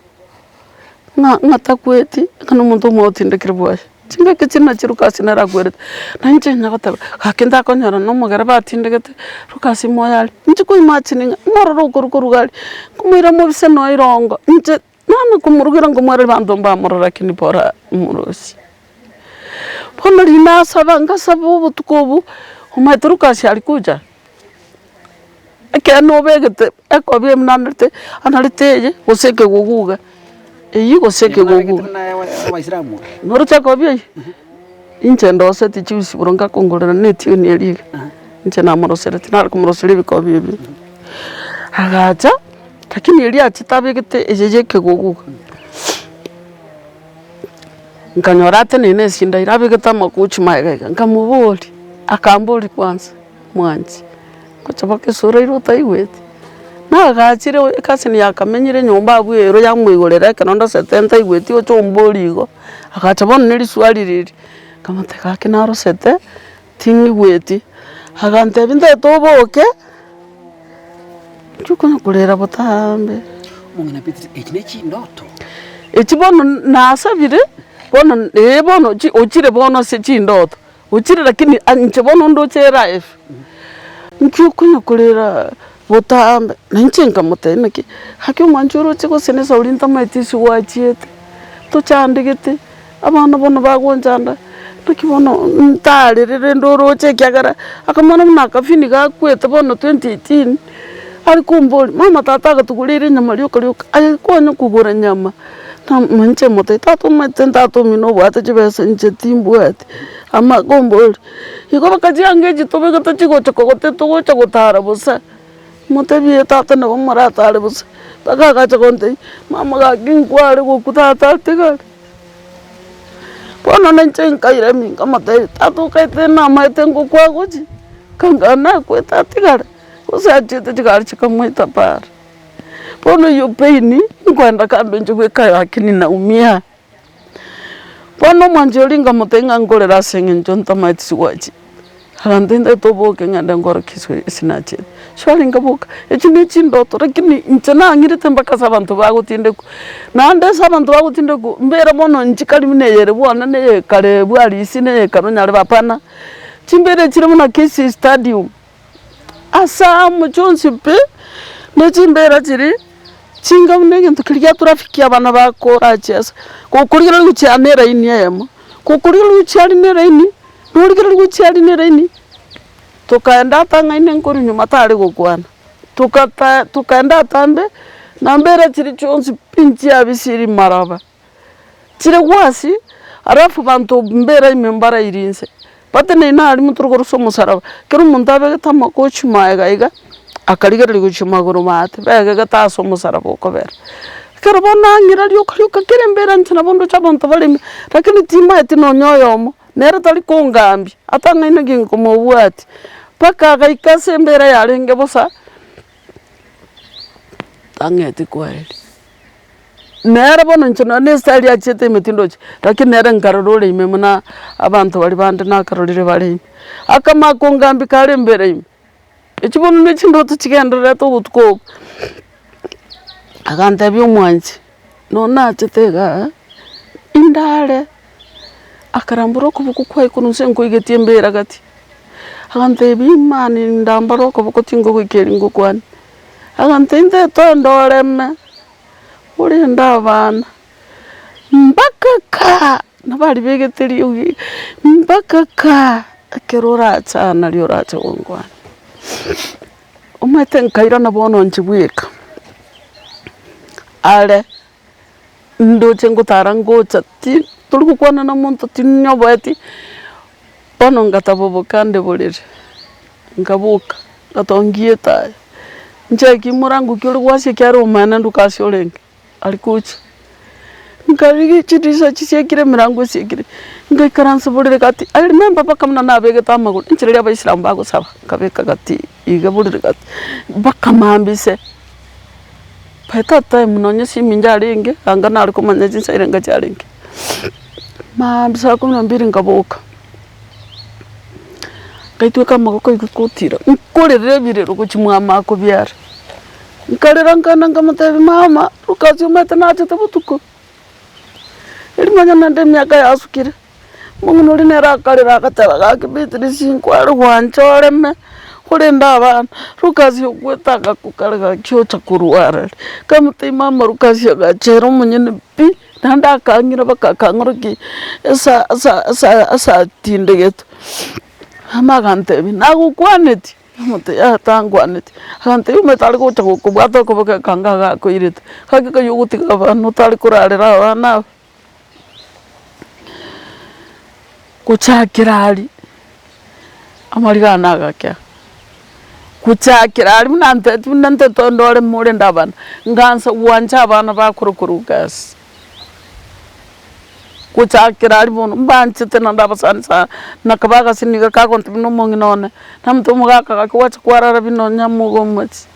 Ngatakweti kana umuntu motindekire bwashe. Tinga keje na chirukasi naragwerete. Nanje nyagotaba kakenda konyara no mugara batindegete rukasi moyali. Nje kuimagine ngororo kurugali. Kumira mu bise no irongo. Nje nana kumurugira ngo mwere bandomba murara kini pora murosi. Pono lina sabanga sabu tukobu umatrukasi alikuja. Ake no begete ekobye mnanete analite goseke goguga. Eyi goseke goguga. Waislamu. Norucha kobye. Inche ndose tichusi buronga kongorera netio neli. Inche na morosere tinal kumorosere bikobye bi. Agacha lakini ili achitabegete ejeje kegoguga. Nkanyorate nene sinda irabegeta makuchi maega nkamuboli akamboli kwanza mwanzi. Kuchapake sura irota iwete. Na gachire kasini yakamenyire nyomba abwero yamwigorera kanonda setenta iwete ocho mboligo. Akachabona neli swali riri. Kamateka kinaro sete tingi weti. Agante binde toboke. Chukono kulera botambe. Mungina piti ekinechi ndoto. Echibono nasabire bono bono ochire bono se chindoto. Ochire lakini anchebono ndo chera f. Nchukono kulera botambe. Nanchenga moteneki. Haki manchuro chiko senesa ulinta maitisi wachiete. To chandigete. Abana bono bagonjanda. Nakibono ntale ndoro chekyagara. Akamana nakafini gakwete bono 2018. Ari kumboli mama tata gatugulire nyama lyo ari konyo kugura nyama na manche mote tatu matenta to mino bwate chibese nche timbwate ama kumboli iko bakajange jitobe gata chigo chokote to gocha gotara busa mote biye tata na mara tare busa taka gacha konte mama ga kinkware go kutata tegal pono nanche nkaire mi kamate tatu kaite na maitengo kwa goji kangana kweta tegal. Usachite chikari chikamwita pari. Pono yupeni nkwenda kambe njwe kayo akini na umia. Pono mwanjolinga mutenga ngolera senge njonta maitsi wachi. Harandinde toboke nganda ngoro kiswe sinache. Shwalinga boka echini chindoto lakini nchana ngirite mbaka sabantu bagutinde ku. Nande sabantu bagutinde ku mbera mono nchikali mineyere bwana ne kale bwali isine karonyale bapana. Chimbere chirimo na Kisi Stadium. Asa muchonsi pe nechimbera chiri chinga munenge ntukirya turafiki abana bakora chesa kokurira luchanera ini yemo kokurira luchali nera ini nurikira luchali nera ini tukaenda tanga ine nkori nyuma tare gokwana tukaenda tambe nambera chiri chonsi pinchi abisiri maraba chire kwasi arafu bantu mbera imembara irinse Pate na ina ali muturu koruso musaraba. Kero muntabe gata makochi maega iga. Akaligara liguchi maguru mate. Bega gata aso musaraba ukobera. Kero bona ngira lyuka kirembera ntina bondo chabonto balime. Lakini tima eti no nyoyomo. Nera tali kongambi. Atanga ina ginko mobwati. Paka gaikase mbera yalenge bosa. Tangeti kweli. Nera bono nchino nestali ya chete metindochi lakini nera nkarorole imemuna abantu bali bande nakarolire bali akama kongambi kale mbere ime echibono nechindoto chigendera to utko aganta byomwanzi nona chetega indale akaramburo kubuku kwa ikunuse nkoigetie mbera gati aganta bimani ndambaro kubuku tingo kwikeri ngokwani aganta inde to ndoleme uri ndabana mbakaka nabali begeteri ugi mbakaka kerora tsana lyora tsongwana umete nkaira nabono nchibweka ale ndo chengo tarangocha ti tuli kukwana na muntu tinyobweti bono ngataboboka ndebulire ngabuka ngatongie tayo njeki murangu kyori gwasye kyaro mana ndukasyo lenge alikucha ngarigi chidisa chisekire mirango sekire ngikaransa bulire kati I remember bakamna nabege tamagul inchire abayisilamu bagusaba kabeka kati igabulire kati bakamambise paita time nonye siminjaringe angana ari kumanya jinsaire ngajaringe mambisa kumnambiri ngaboka kaitweka magoko ikutira nkorere birero kuchimwama ko byara nkarera ngana ngamatabi mama rukazi umete nacho tabutuko irimanya nande myaka yasukire mungu uri nera akarira akataba gakibitiri sinkwari wanchoreme kurenda abana rukazi yokwetaka kukarga kyocha kuruara kamute mama rukazi agachera umunyene pi nanda akangira bakakangoroki esa tindegeto amagantebi nagukwaneti mute yatangwaneti agante umetali kucha kubwato kubaka kanga ko irita kaka yugutika abantu tali kurarira abana kuchakirali amarigana agakya kuchakirali munante tondore mure ndabana ngansa wanja abana bakurukurugas kuchakirali bono mbanchite nandabasanisa nakabaga siniga kakonti bino monginone namtumugaka kakwacha kwarara bino nyamugo mati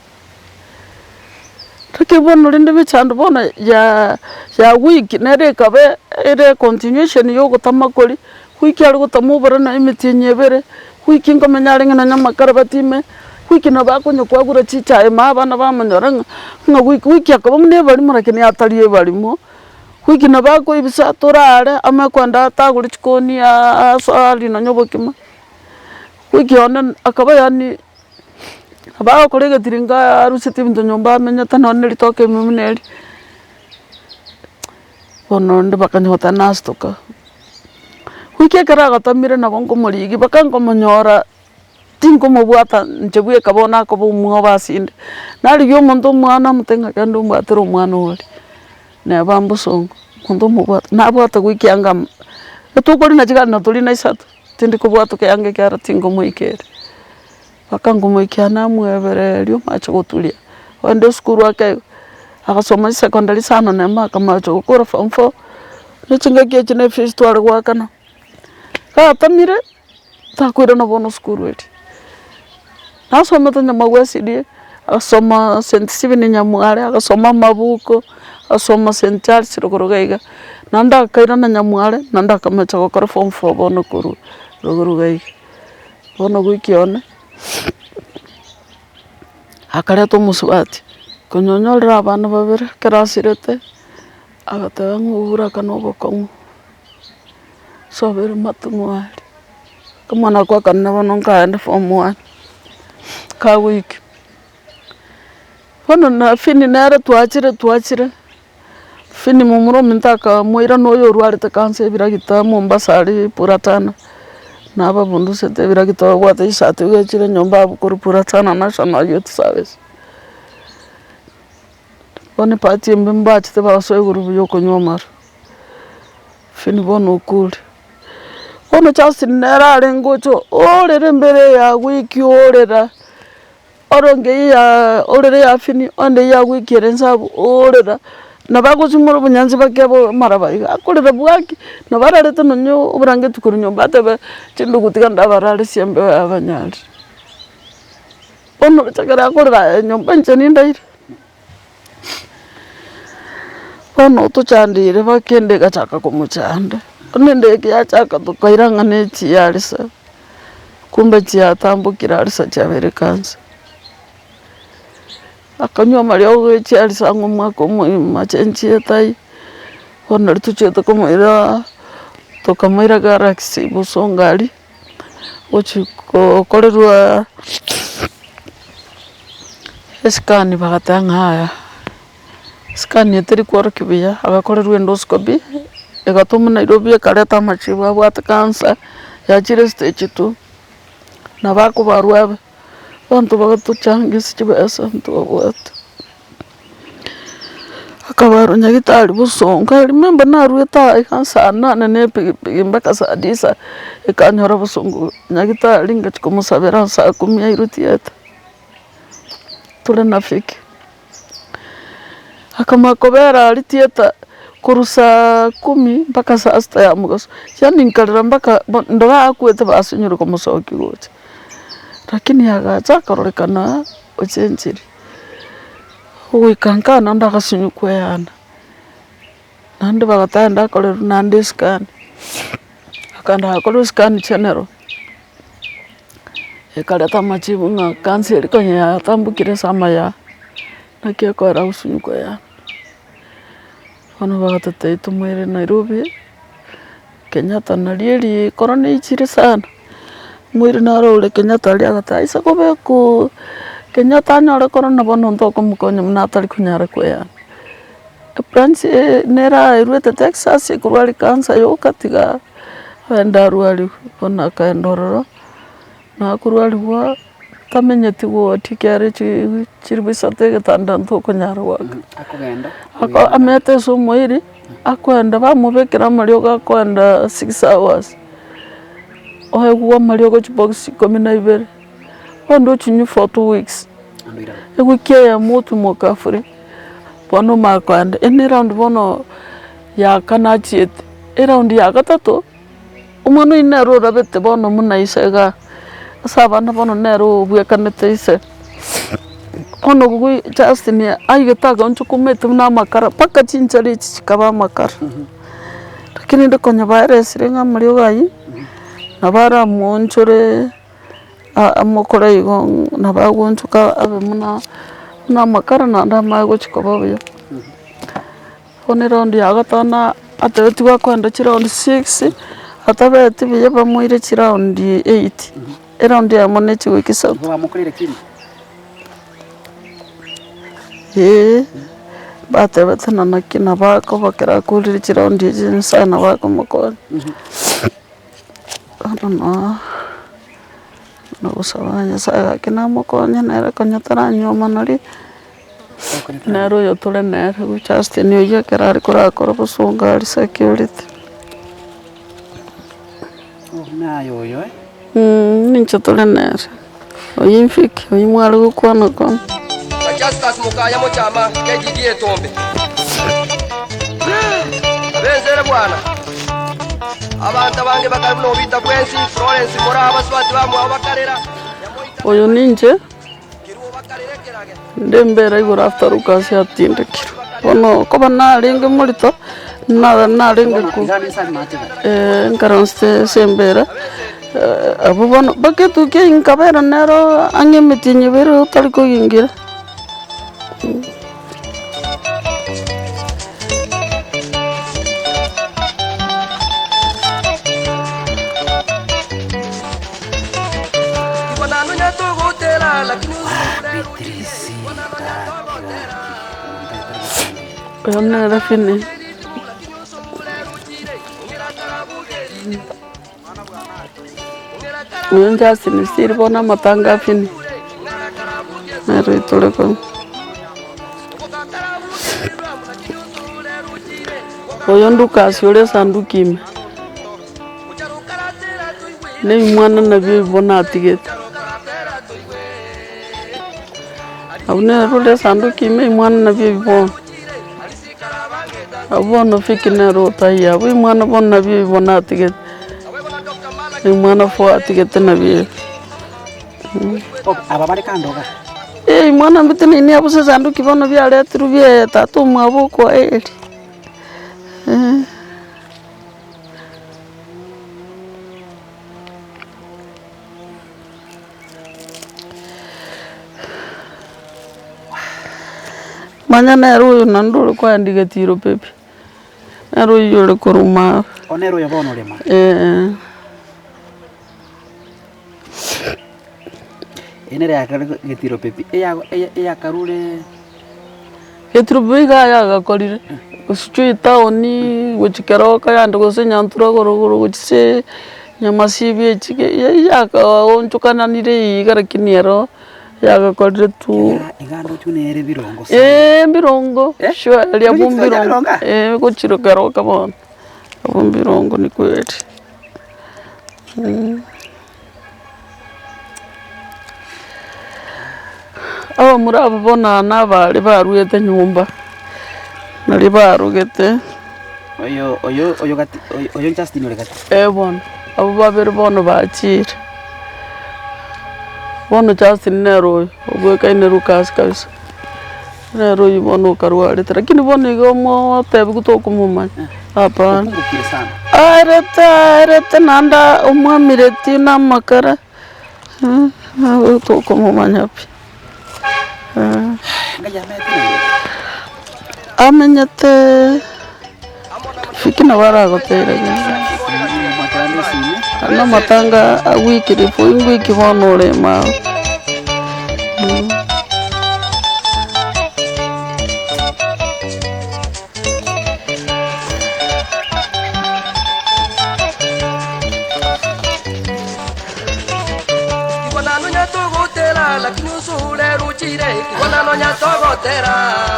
takibono linde bichando bona ya week nere kabe ere continuation yo gutamakoli wiki ari gutamubara na imiti nyebere wiki ngomanyare ngana nyamakarbatime wiki na bakonyo kwagura chichaye mabana bamanyora nga wiki akabamune bari murakene ataliye barimo wiki na bako ibisa torare amakwanda ataguri chikoni asali na nyobokima wiki ona akaba yani aba korega tiringa arusiti bintu nyomba menya tanone litoke mimuneli bono ndi bakanyota nastoka wiki karaga tamire na bongo morigi bakango monyora tingo mobwata njebuye kabona ko bumwa basinde nari yo muntu mwana mutenga kando mbatero mwana wali na bambusongo muntu mobwata na bwata wiki anga etokori na jigana tuli na isatu tindi ko bwata ke anga kyara tingo moikere bakango moikyana mwebere lyo macho gotulia wande skuru ake akasoma secondary sana na maka macho gukora form 4 nichinga kye fish twari gwakana tamire takwira na bono skuru eti nasoma tanya magwasidi asoma St. Stephen Nyamware akasoma mabuko asoma St. Charles rogorogaiga nanda kaira na Nyamware nanda kamacha gukora form 4 bono kuru rogorogaiga bono gwikione akare to muswati kunyonyolera abana babere kerasirete agatangura kanobokongu sobere matumwari kamana kwa kanna bono kaenda form 1 ka week bono na fini nere twachire fini mumuro mintaka moira noyo rwarite kanse biragita Mombasa ari Puratana naba bundu sete biragita gwate isate gachire nyomba bukuru Puratana National Youth Service bone pati mbemba chite basoye guru yoko nyomar fini bono kuli ono chasi nera rengocho orere mbere ya wiki orera oronge ya orere ya fini onde ya wiki rensabu orera nabago chimoro bunyanzi bakebo marabayi akorera bwaki nabararete nonyo uburange tukuru nyomba tebe chindu kutika ndabarare siembe abanyari ono chakara akorera nyomba ncheni ndaire ono tuchandire bakende gachaka kumuchanda nende kyachaka tukairanga nechiyalisa kumbe chiyatambukira alisa chaberekansa akanywa malyo chiyalisa ngomwako machenchi yatai ono tucheta komoira tokamira garaxi busongali ochiko kolerwa eskani bagatanga haya skani yeteri kwara kibiya agakolerwa endoscopy egatuma Nairobi kareta machiwa bwata kansa yachire stage 2 nabako barwabe bantu bagatuchangisa chibesa ntu bwata akabaro nyagitari busonga I remember narueta ikansa nane ne mpaka saa 9 ikanyora busongo nyagitari ngachikumusabira saa 10 airu theater tule nafiki akamakobera ali theater kurusa 10 mpaka saa 6 ya mugoso yani nkalira mpaka ndoga akwete basunyura kumusoki gote lakini agacha karorikana ochenjiri uikankana ndakasunyukwe yana nandi bagatanda koleru nandi scan akanda koleru scan general ekaleta machibu nga kanseri konya tambukire samaya nakia kora usunyukwe yana ono bagatata itumwere Nairobi Kenyatta nalieri korona ichire sana mwiri naro ule Kenyatta ali agataisa kobeku Kenyatta nyore korona bono ntoko mukonya mnatali kunyara kwea branch nera iruete Texas kurwali kansa yo katiga wenda ruali bona kaendororo na kurwali wa tamenyeti wo tikere chiribisate gatanda ntoko nyara waga akogenda ako amete so mwiri akwenda bamubekera marioga akwenda 6 hours ohe kuwa marioga chibox 12 Wando chinyu for 2 weeks. Ewikia ya mutu mokafuri. Bono makwanda. Eni round bono ya kanachiet. Round ya katato. Umano inero rabete bono muna isega. Sabana bono nero buyakanete ise. Ono kukui Justin ya aigetaga unchukumete mna makara. Paka chinchari chichikaba makara. Lakini ndo konya virus renga marioga hii. Nabara mwonchore amokora igo nabagonchuka abe muna makara na ndama go chikobayo one round ya gatana atebeti kwa kwenda chi round 6 atabeti biye bamwire chi round 8 round ya monechi wiki sauti bamukorire kimi batebeti na nakina bako bakera kulire chi round 8 sana bako mukora I don't know no usabanya saga kina mokonya nera konya taranyo manari nero yo tole nera go Justin yo ya kerari kora busonga ari security na yo nincho tole nera oyimfiki oyimwala go kwana kon Justus mukaya mo chama kejigie tombe abenzere bwana abantu bange bakari no bita kwensi Florence Moraba swati bamu abakarera oyo ninje ndembera igora after ukasi atindekiro bono koba nalinge mulito nalinge ku ngaronste sembera abo bono baketu ke inkabera nero angemetinye bero utali ko yingira Ona rafini Mwenja sinisiri bona matanga fini Nero itoleko Oyo ndukasi ole sandukime Ne mwana nabi bona atigete Abune role sandukime mwana nabi bona Abono fikina rota ya we mwana bona bi bona tiget ni mwana fo tiget na bi aba bari kandoga mwana mbitini ni abuse zandu kibono bi ale tru bi tatu maboko Manya nero nanduru kwa ndigetiro pepe nero yole kuruma onero yabono lema enere yagetiro pepe eya karule getiro biga ya gakorire usichuita oni guchikero kayanda gose nyantura gorogoro guchise nyamasibi chike ya ka onchukana nire igara kiniero yagakorire tu ingano tunere birongo birongo sure ya bumbirongo guchirogaroka bona bumbirongo ni kweli. Aba muri abo bona nabari baruyete nyumba nari barugete oyo Justin ore gati bona abo babiri bono bakire bono Justin nero ubwo kaine Lucas kabisa nero yibono karwarite lakini bono igomo tebi gutokumumanya hapana areta nanda umwamireti namakara utokumumanya pi amenyete fikina baragotera ana matanga wiki ripo wiki bono rema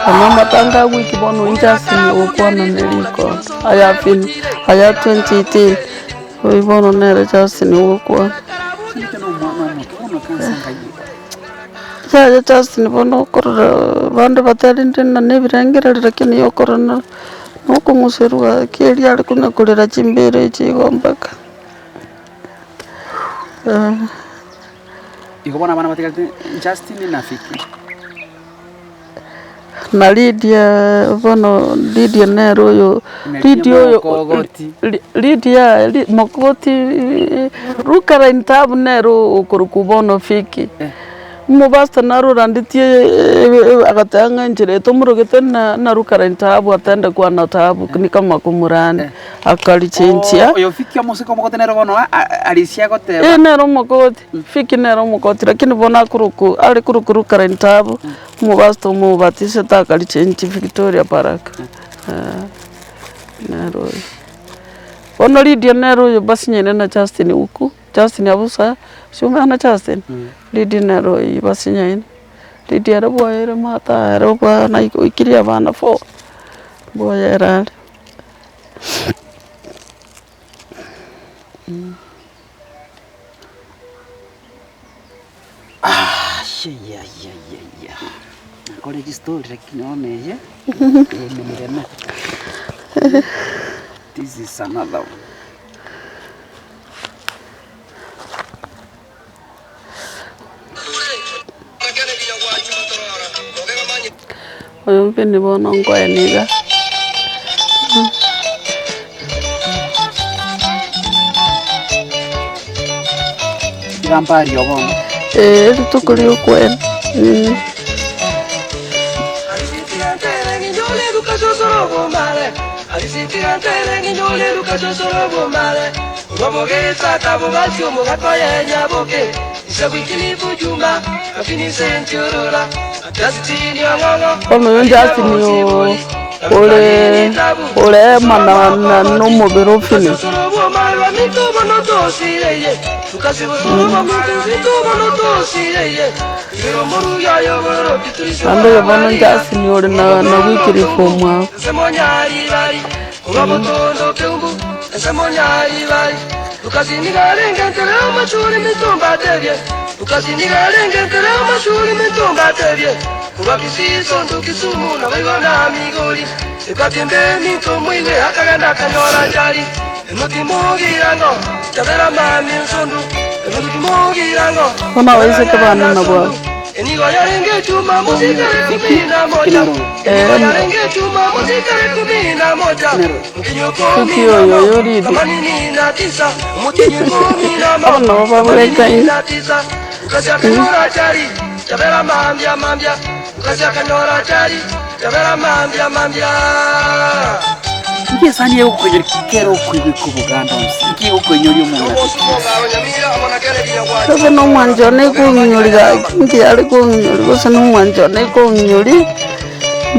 ana matanga wiki bono Justin ukwana neliko aya 2018 bono nere Justin ukwana ya Justin bono korora bande batalinde na nebirengera lakini yokorana nuko museruga kiri ari kuna kurera chimbere chigombaka ikobona bana batikate Justin na Fiki na Lydia bono Lydia nero yo Lydia Makoti rukara intabu nero ukuruku bono Fiki mubasta naro randitie agatanga njire tomurogete na rukara intabu atenda kwa na tabu ni kama kumurane akali chenchia oyo Fiki musiko Makoti nero bono alisia gote nero Makoti Fiki nero Makoti lakini bona kuruku ali kuruku rukara intabu mubasta mubatise takali chenchi Victoria Park nero bono Lydia nero yo basi nyene na Justin uku Justin abusa shume ana Justin Lydia nero basi nyene Lydia rabo ere mata rabo na ikiria bana fo boyera ya kole story lakini oneye nimurena this is another one. oyo mpeni bono ngoeniga Gampari obomo tukuli ukwen ono yo Justin yo ole mana no mobero fini ando yo bono Justin yo na wiki reform Wakisiso ndukisumu na waiwana migori Ekatembe mito mwiwe hakaganda kanyora jari Enutimugirango Chabera mami nsondu Enutimugirango kona waise kabana na bwa Enigo yarenge chuma muzika kumina moja Enigo yarenge chuma muzika kumina moja Mkinyoko mina mo Kamani nina tisa Mkinyoko mina mo Kamani nina tisa Ukasya kanyora jari Chabera mambia Ukasya kanyora jari Chabera mambia Ngiye sani yo kwenye kero ku Buganda ngiye ukwenyori umuntu Sasa no mwanjone kunyuri ngi ari kunyuri gusa no mwanjone kunyuri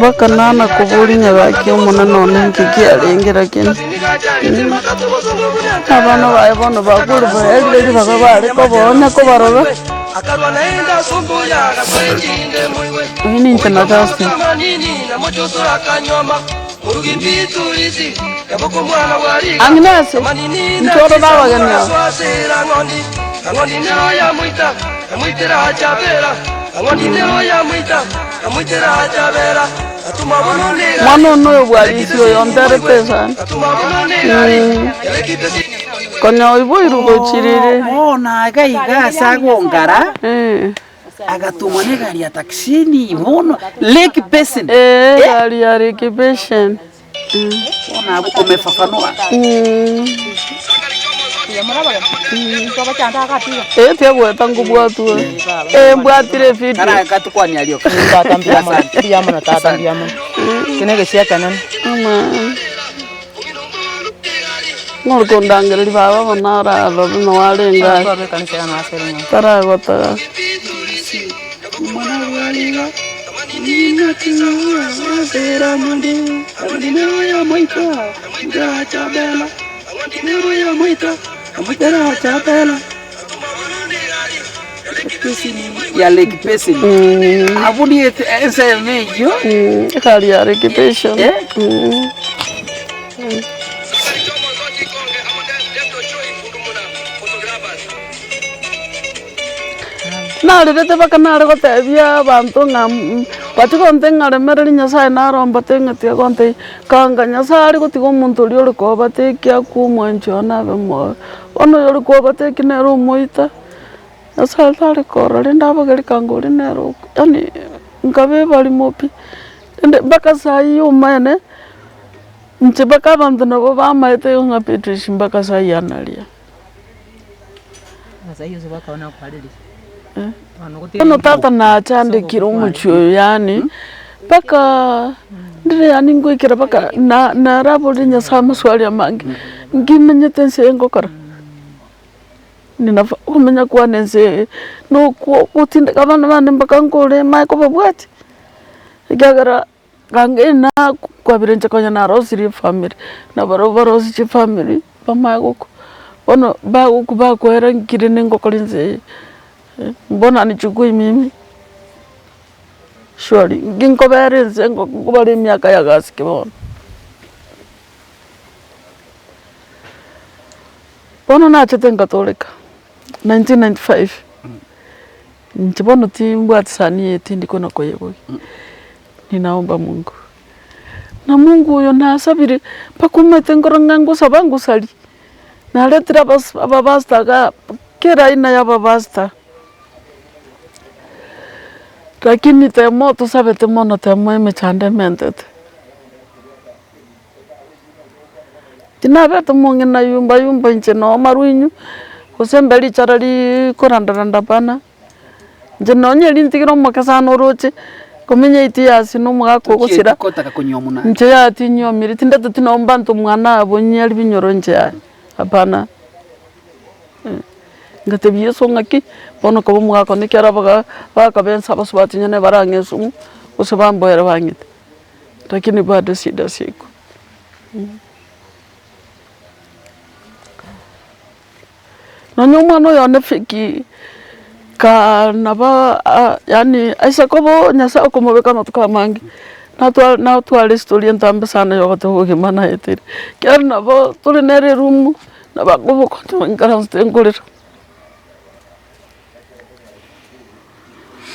baka nana kuburi nyabaki umuntu none ngiki arengera kene abana baye bono baguru bayegere bakabare ko bone ko baroba akarwa naenda sumbuya gakwejinde muiwe ini nchana kasi manini na mojoto akanyoma murugi mbitu izi yaboko mwana wali Agnes mchoro bawa ganya swasira ngondi ngondi nero ya muita muitera chabera ngondi nero ya muita muitera chabera atuma bonone mwana no bwalisi yo ndere pesa atuma bonone konya iboiru go chirire Ona gaiga sagongara agatumwa ne gari ya taksini mono Lake Basin gari ya Lake Basin ona abu umefafanua tia gweta ngubwatu mbwatire fiti kana gatukwani alio tatambia mana tatambia mana kinege ciakana ngorko ndangere baba manara ro no walenga taragota ya Lake Basin abuni ese mejo kali ya Lake Basin nare rete bakanare gotebia bantu ngam patigonte ngare mereri nyasaye naromba tengatia gonte kanga nyasaye gotigo muntu uri uri kobate kya kumwencho nabe mo ono uri kobate kinero moita nyasaye tare korore ndabageri kangori nero yani ngabe bali mopi ende bakasai umene nche bakabantu nabo bamaite nga Patrice bakasai analia sasa hiyo sio bakaona kuhalili ono tata na chandikira umucho yani paka ndire yani ngwikira paka na rabodi nyasa maswali amangi ngimenyete nsengo kara nina kumenya kwa nense no kutinda kabana bane mpaka ngole mai ko babwati igagara kangena kwa birenje konya na rosiri family na barobaro si family pamago ono ba ku ko era ngirene ngokolinze mbona nichukui mimi shwari nginkobereze ngokubali myaka ya gasi kibona bono na chetenga toleka 1995 nchibono timbwati sani yeti ndiko na koyebo ninaomba Mungu na Mungu uyo nasabire pakumete ngorangangu sabangu sali na letira ababasta ga kera ina ya babasta lakini temo tu sabe temo no temo imechande mentete tinabe temo ngina yumba nche no maruinyu kusembeli charali koranda pana nje no nyeli ntikiro makasano roche komenya itiasi no mwako gusira kotaka kunyomuna nje yati nyomiri tindete tinomba ntu mwana abonyali binyoro nje hapana ngate biyeso ngaki bono ko mwako nikera baka bensa basubati nyane barangesu usabamboera bangite lakini bado sida siku nanyuma no yone fiki ka naba yani aisa kobo nyasa ko mobeka no tukamangi na twale story ntambe sana yogote hoge mana eteri kyar nabo tuli nere room naba kobo ko ngara stengolera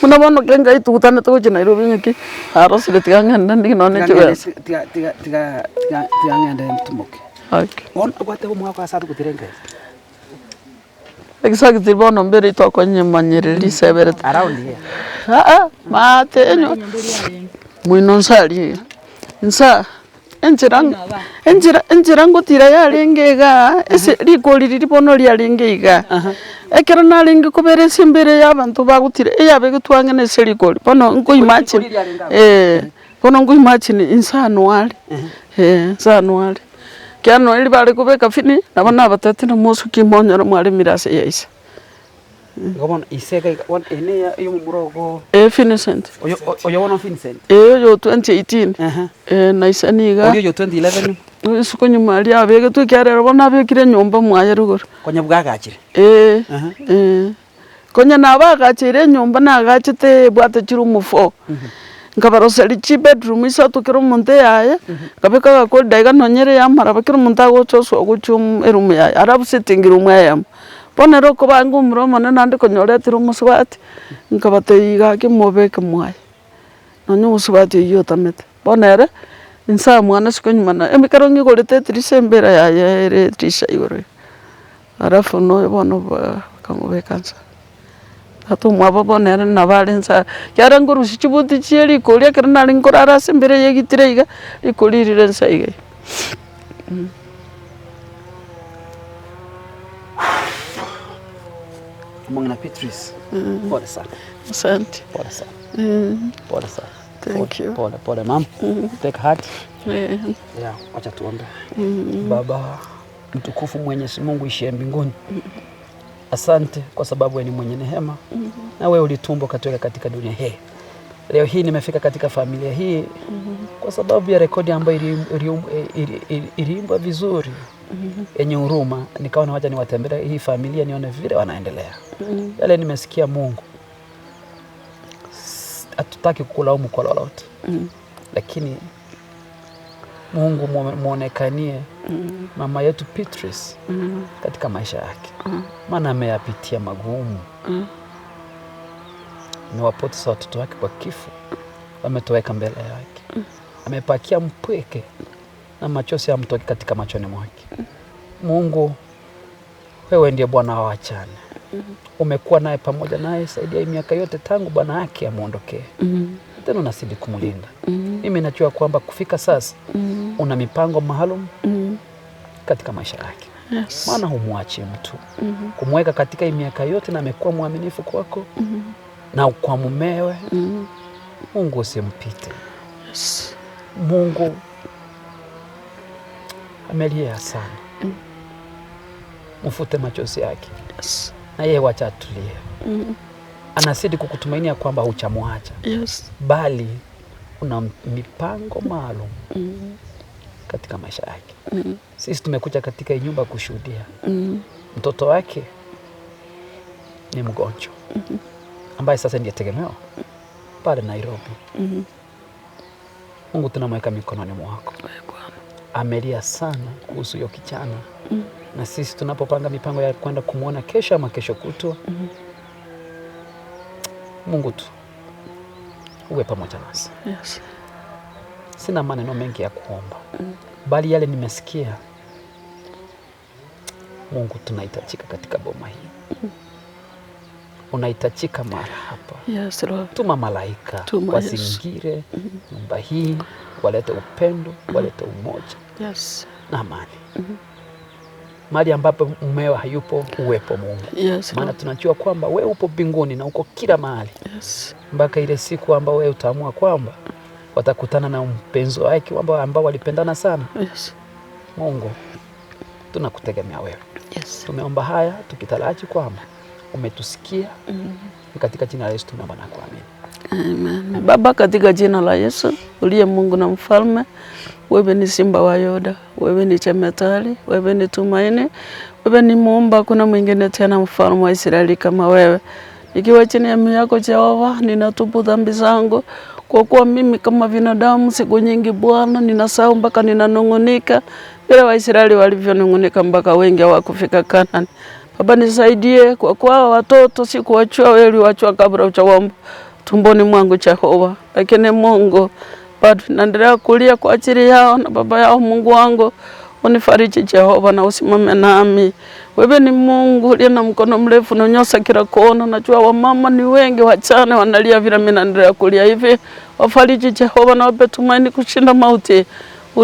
muna bono kenga itutane to je Nairobi ngiki aros le tianga ndandi no ne chiwe tiga ngende mtumoke okay on kwate ko mwaka asatu kutirenga exactly bono mbere to ko nyemanyereri sebere around here mate enyo muino nsali nsa enjira ngotira yalengega ese likoli lili bono lyalengega ekera nalingi kubere simbere y'abantu bagutire eyabe gutwangene selikoli bono ngo imagine bono ngo imagine insano wali insano wali kyano ili bali kubeka fini nabana batatu na musu kimonyoro mwali mirase yaisa gobon isega one ene ya yumurogo Vincent oyo wono Vincent yo 2018 naisaniga oyo 2011 suko nyuma ali abege tu kyarera bona abekire nyomba mwaye ruguru konya bwagakire konya nabagachire nyumba nagachite bwate chirumu 4 ngabaroseri chi bedroom isa tukiro munte yaye ngabeka ko daiga nonyere yamara bakiro muntago choso guchum erumu yaye arabu sitting room yam ponero ko bangu mromo nande konyore tirumu swati ngabate iga ke mobeke mwai nonyo swati yo tamete ponere insa mwana sikonyumana emikarongi gorete trisembera yaye ere trisha igore arafu no bono bakamubeka atu mwababo nere nabalensa kyara nguru shichibuti chieri kolya kirna lingorara sembere yegitirega likolirire nsaiga Mwana Beatrice pole sana asante pole sana pole sana thank you pole mom take heart yeah acha tuombe Baba mtukufu Mwenyezi Mungu ishie mbinguni asante kwa sababu wewe ni mwenye neema na wewe ulitumbwa katoka katika dunia hii. Leo hii nimefika katika familia hii kwa sababu ya rekodi ambayo iliimbwa vizuri yenye huruma. Nikaona wacha niwatembelee hii familia nione vile wanaendelea. Yale nimesikia Mungu. Hatutaki kukulaumu kwa lolote. Lakini Mungu muonekanie mama yetu Beatrice katika maisha yake. Maana ameyapitia magumu. Amewapoteza watoto wake kwa kifo. Wametoweka mbele yake. Amepakia mpweke na machozi yamtoki katika machoni mwake. Mungu, wewe ndiye Bwana wa wachane. Umekuwa naye pamoja naye zaidi ya miaka yote tangu bwana yake amuondokee. Tena unazidi kumlinda. Mimi najua kwamba kufika sasa una mipango maalum katika maisha yake. yes Maana humwachi mtu. Kumweka katika hii miaka yote na amekuwa mwaminifu kwako. Na kwa mumewe. Mungu usimpite. yes Mungu amelia sana. Mfute machozi yake. yes Na yeye wacha atulie. Anazidi kukutumainia kwamba huchamwacha. yes Bali una mipango maalum katika maisha yake. Sisi tumekuja katika hii nyumba kushuhudia. Mtoto wake ni mgonjwa. Ambaye sasa ndiye tegemeo pale Nairobi. Mungu tunamweka mikononi mwako. Amelia sana kuhusu hiyo kijana. Na sisi tunapopanga mipango ya kwenda kumuona kesho ama kesho kutwa. Mungu tu uwe pamoja nasi. yes Sina maneno mengi ya kuomba. Bali yale nimesikia. Mungu tunahitajika katika boma hii. Unahitajika mara hapa. yes Lord Tuma malaika wazingire nyumba hii, walete upendo, walete umoja yes na amani. Mahali ambapo mmeo hayupo uwepo Mungu. yes Maana tunajua kwamba wewe upo mbinguni na uko kila mahali. yes Mpaka ile siku ambayo wewe utaamua kwamba watakutana na mpenzi wake ambao walipendana sana. yes Mungu tunakutegemea wewe. yes Tumeomba haya tukitaraji kwamba umetusikia. Katika jina la Yesu tunaomba na kuamini. Amen. Baba, katika jina la Yesu uliye Mungu na mfalme, wewe ni simba wa Yuda, wewe ni jemadari, wewe ni tumaini, wewe ni muumba, kuna mwingine tena mfalme wa Israeli kama wewe. Nikiwa chini ya miguu yako Jehova, ninatubu dhambi zangu kwa kuwa mimi kama binadamu siku nyingi Bwana ninasahau mpaka ninanungunika vile Waisraeli walivyonungunika mpaka wengi hawakufika Kanaani. Baba, nisaidie kwa kuwa watoto sikuwachua wewe, uliwachua kabla hujaomba tumboni mwangu Jehova. Lakini Mungu bado naendelea kulia kwa ajili yao na baba yao. Mungu wangu unifariji Jehova na usimame nami. Wewe ni Mungu uliye na mkono mrefu na unyosa kila kona. Najua wamama ni wengi wachane wanalia vile mimi naendelea kulia hivi. Wafariji Jehova na wape tumaini kushinda mauti.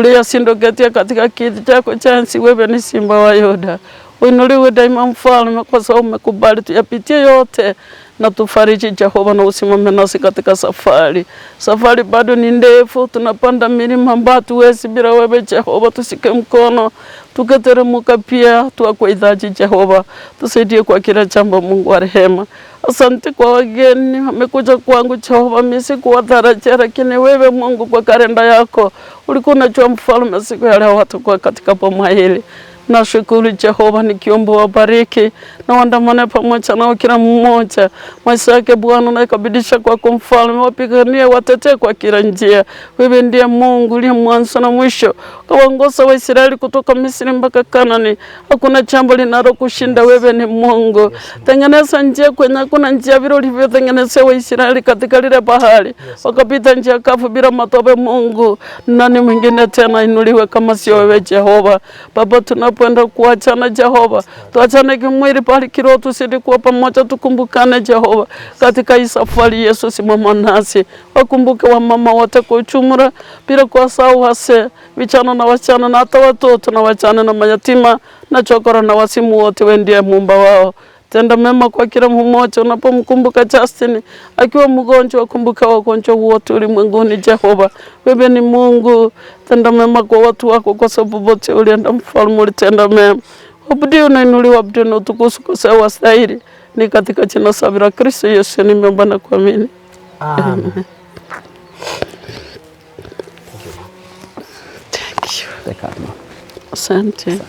Uliyesindogetia katika kiti chako cha enzi, wewe ni simba wa Yuda. Uinuliwe daima mfalme, kwa sababu umekubali tuyapitie yote na tufariji Jehova na usimame nasi katika safari. Safari bado ni ndefu, tunapanda milima ambayo hatuwezi bila wewe Jehova. Tusike mkono, tukateremka pia, tukuhitaji Jehova. Tusaidie kwa kila jambo, Mungu wa rehema. Asante kwa wageni wamekuja kwangu Jehova, mimi sikuwatarajia, lakini wewe Mungu kwa kalenda yako ulikuwa unajua mfalme siku ya leo watakuwa katika boma hili. Nashukuru Jehova, nikiomba wabariki na waandamane pamoja nao kila mmoja. Maisha yake Bwana naikabidisha kwako Mfalme, wapiganie watetee kwa kila njia. Wewe ndiye Mungu uliye mwanzo na mwisho. Kawaongoza Waisraeli kutoka Misri mpaka Kanani. Hakuna jambo linalokushinda, wewe ni Mungu. Tengeneza njia kwenye hakuna njia, vile ulivyotengenezea Waisraeli katika lile bahari. Wakapita njia kavu bila matope. Mungu, nani mwingine tena inuliwe kama sio wewe Jehova? Baba, tunapoenda kuachana Jehova, tuachane kimwili bali kiroho, tusidi kuwa pamoja, tukumbukane Jehova katika hii safari. Yesu, simama nasi, wakumbuke wamama wote kwa ujumla bila kuwasahau wazee, vijana na wasichana na hata watoto na wajane na mayatima na chokora na wasimu wote. Wewe ndiye Muumba wao. Tenda mema kwa kila mmoja. Unapomkumbuka Justin akiwa mgonjwa, kumbuka wagonjwa wote ulimwenguni Jehova. Wewe ni Mungu. Tenda mema kwa watu wako kwa sababu wote ulienda Mfalme, ulitenda mema. Abudiwe na inuliwe, abudiwe na utukuzwe kwa sababu wastahili. Ni katika jina safi la Kristo Yesu nimeomba na kuamini. Amen. Thank you. Asante.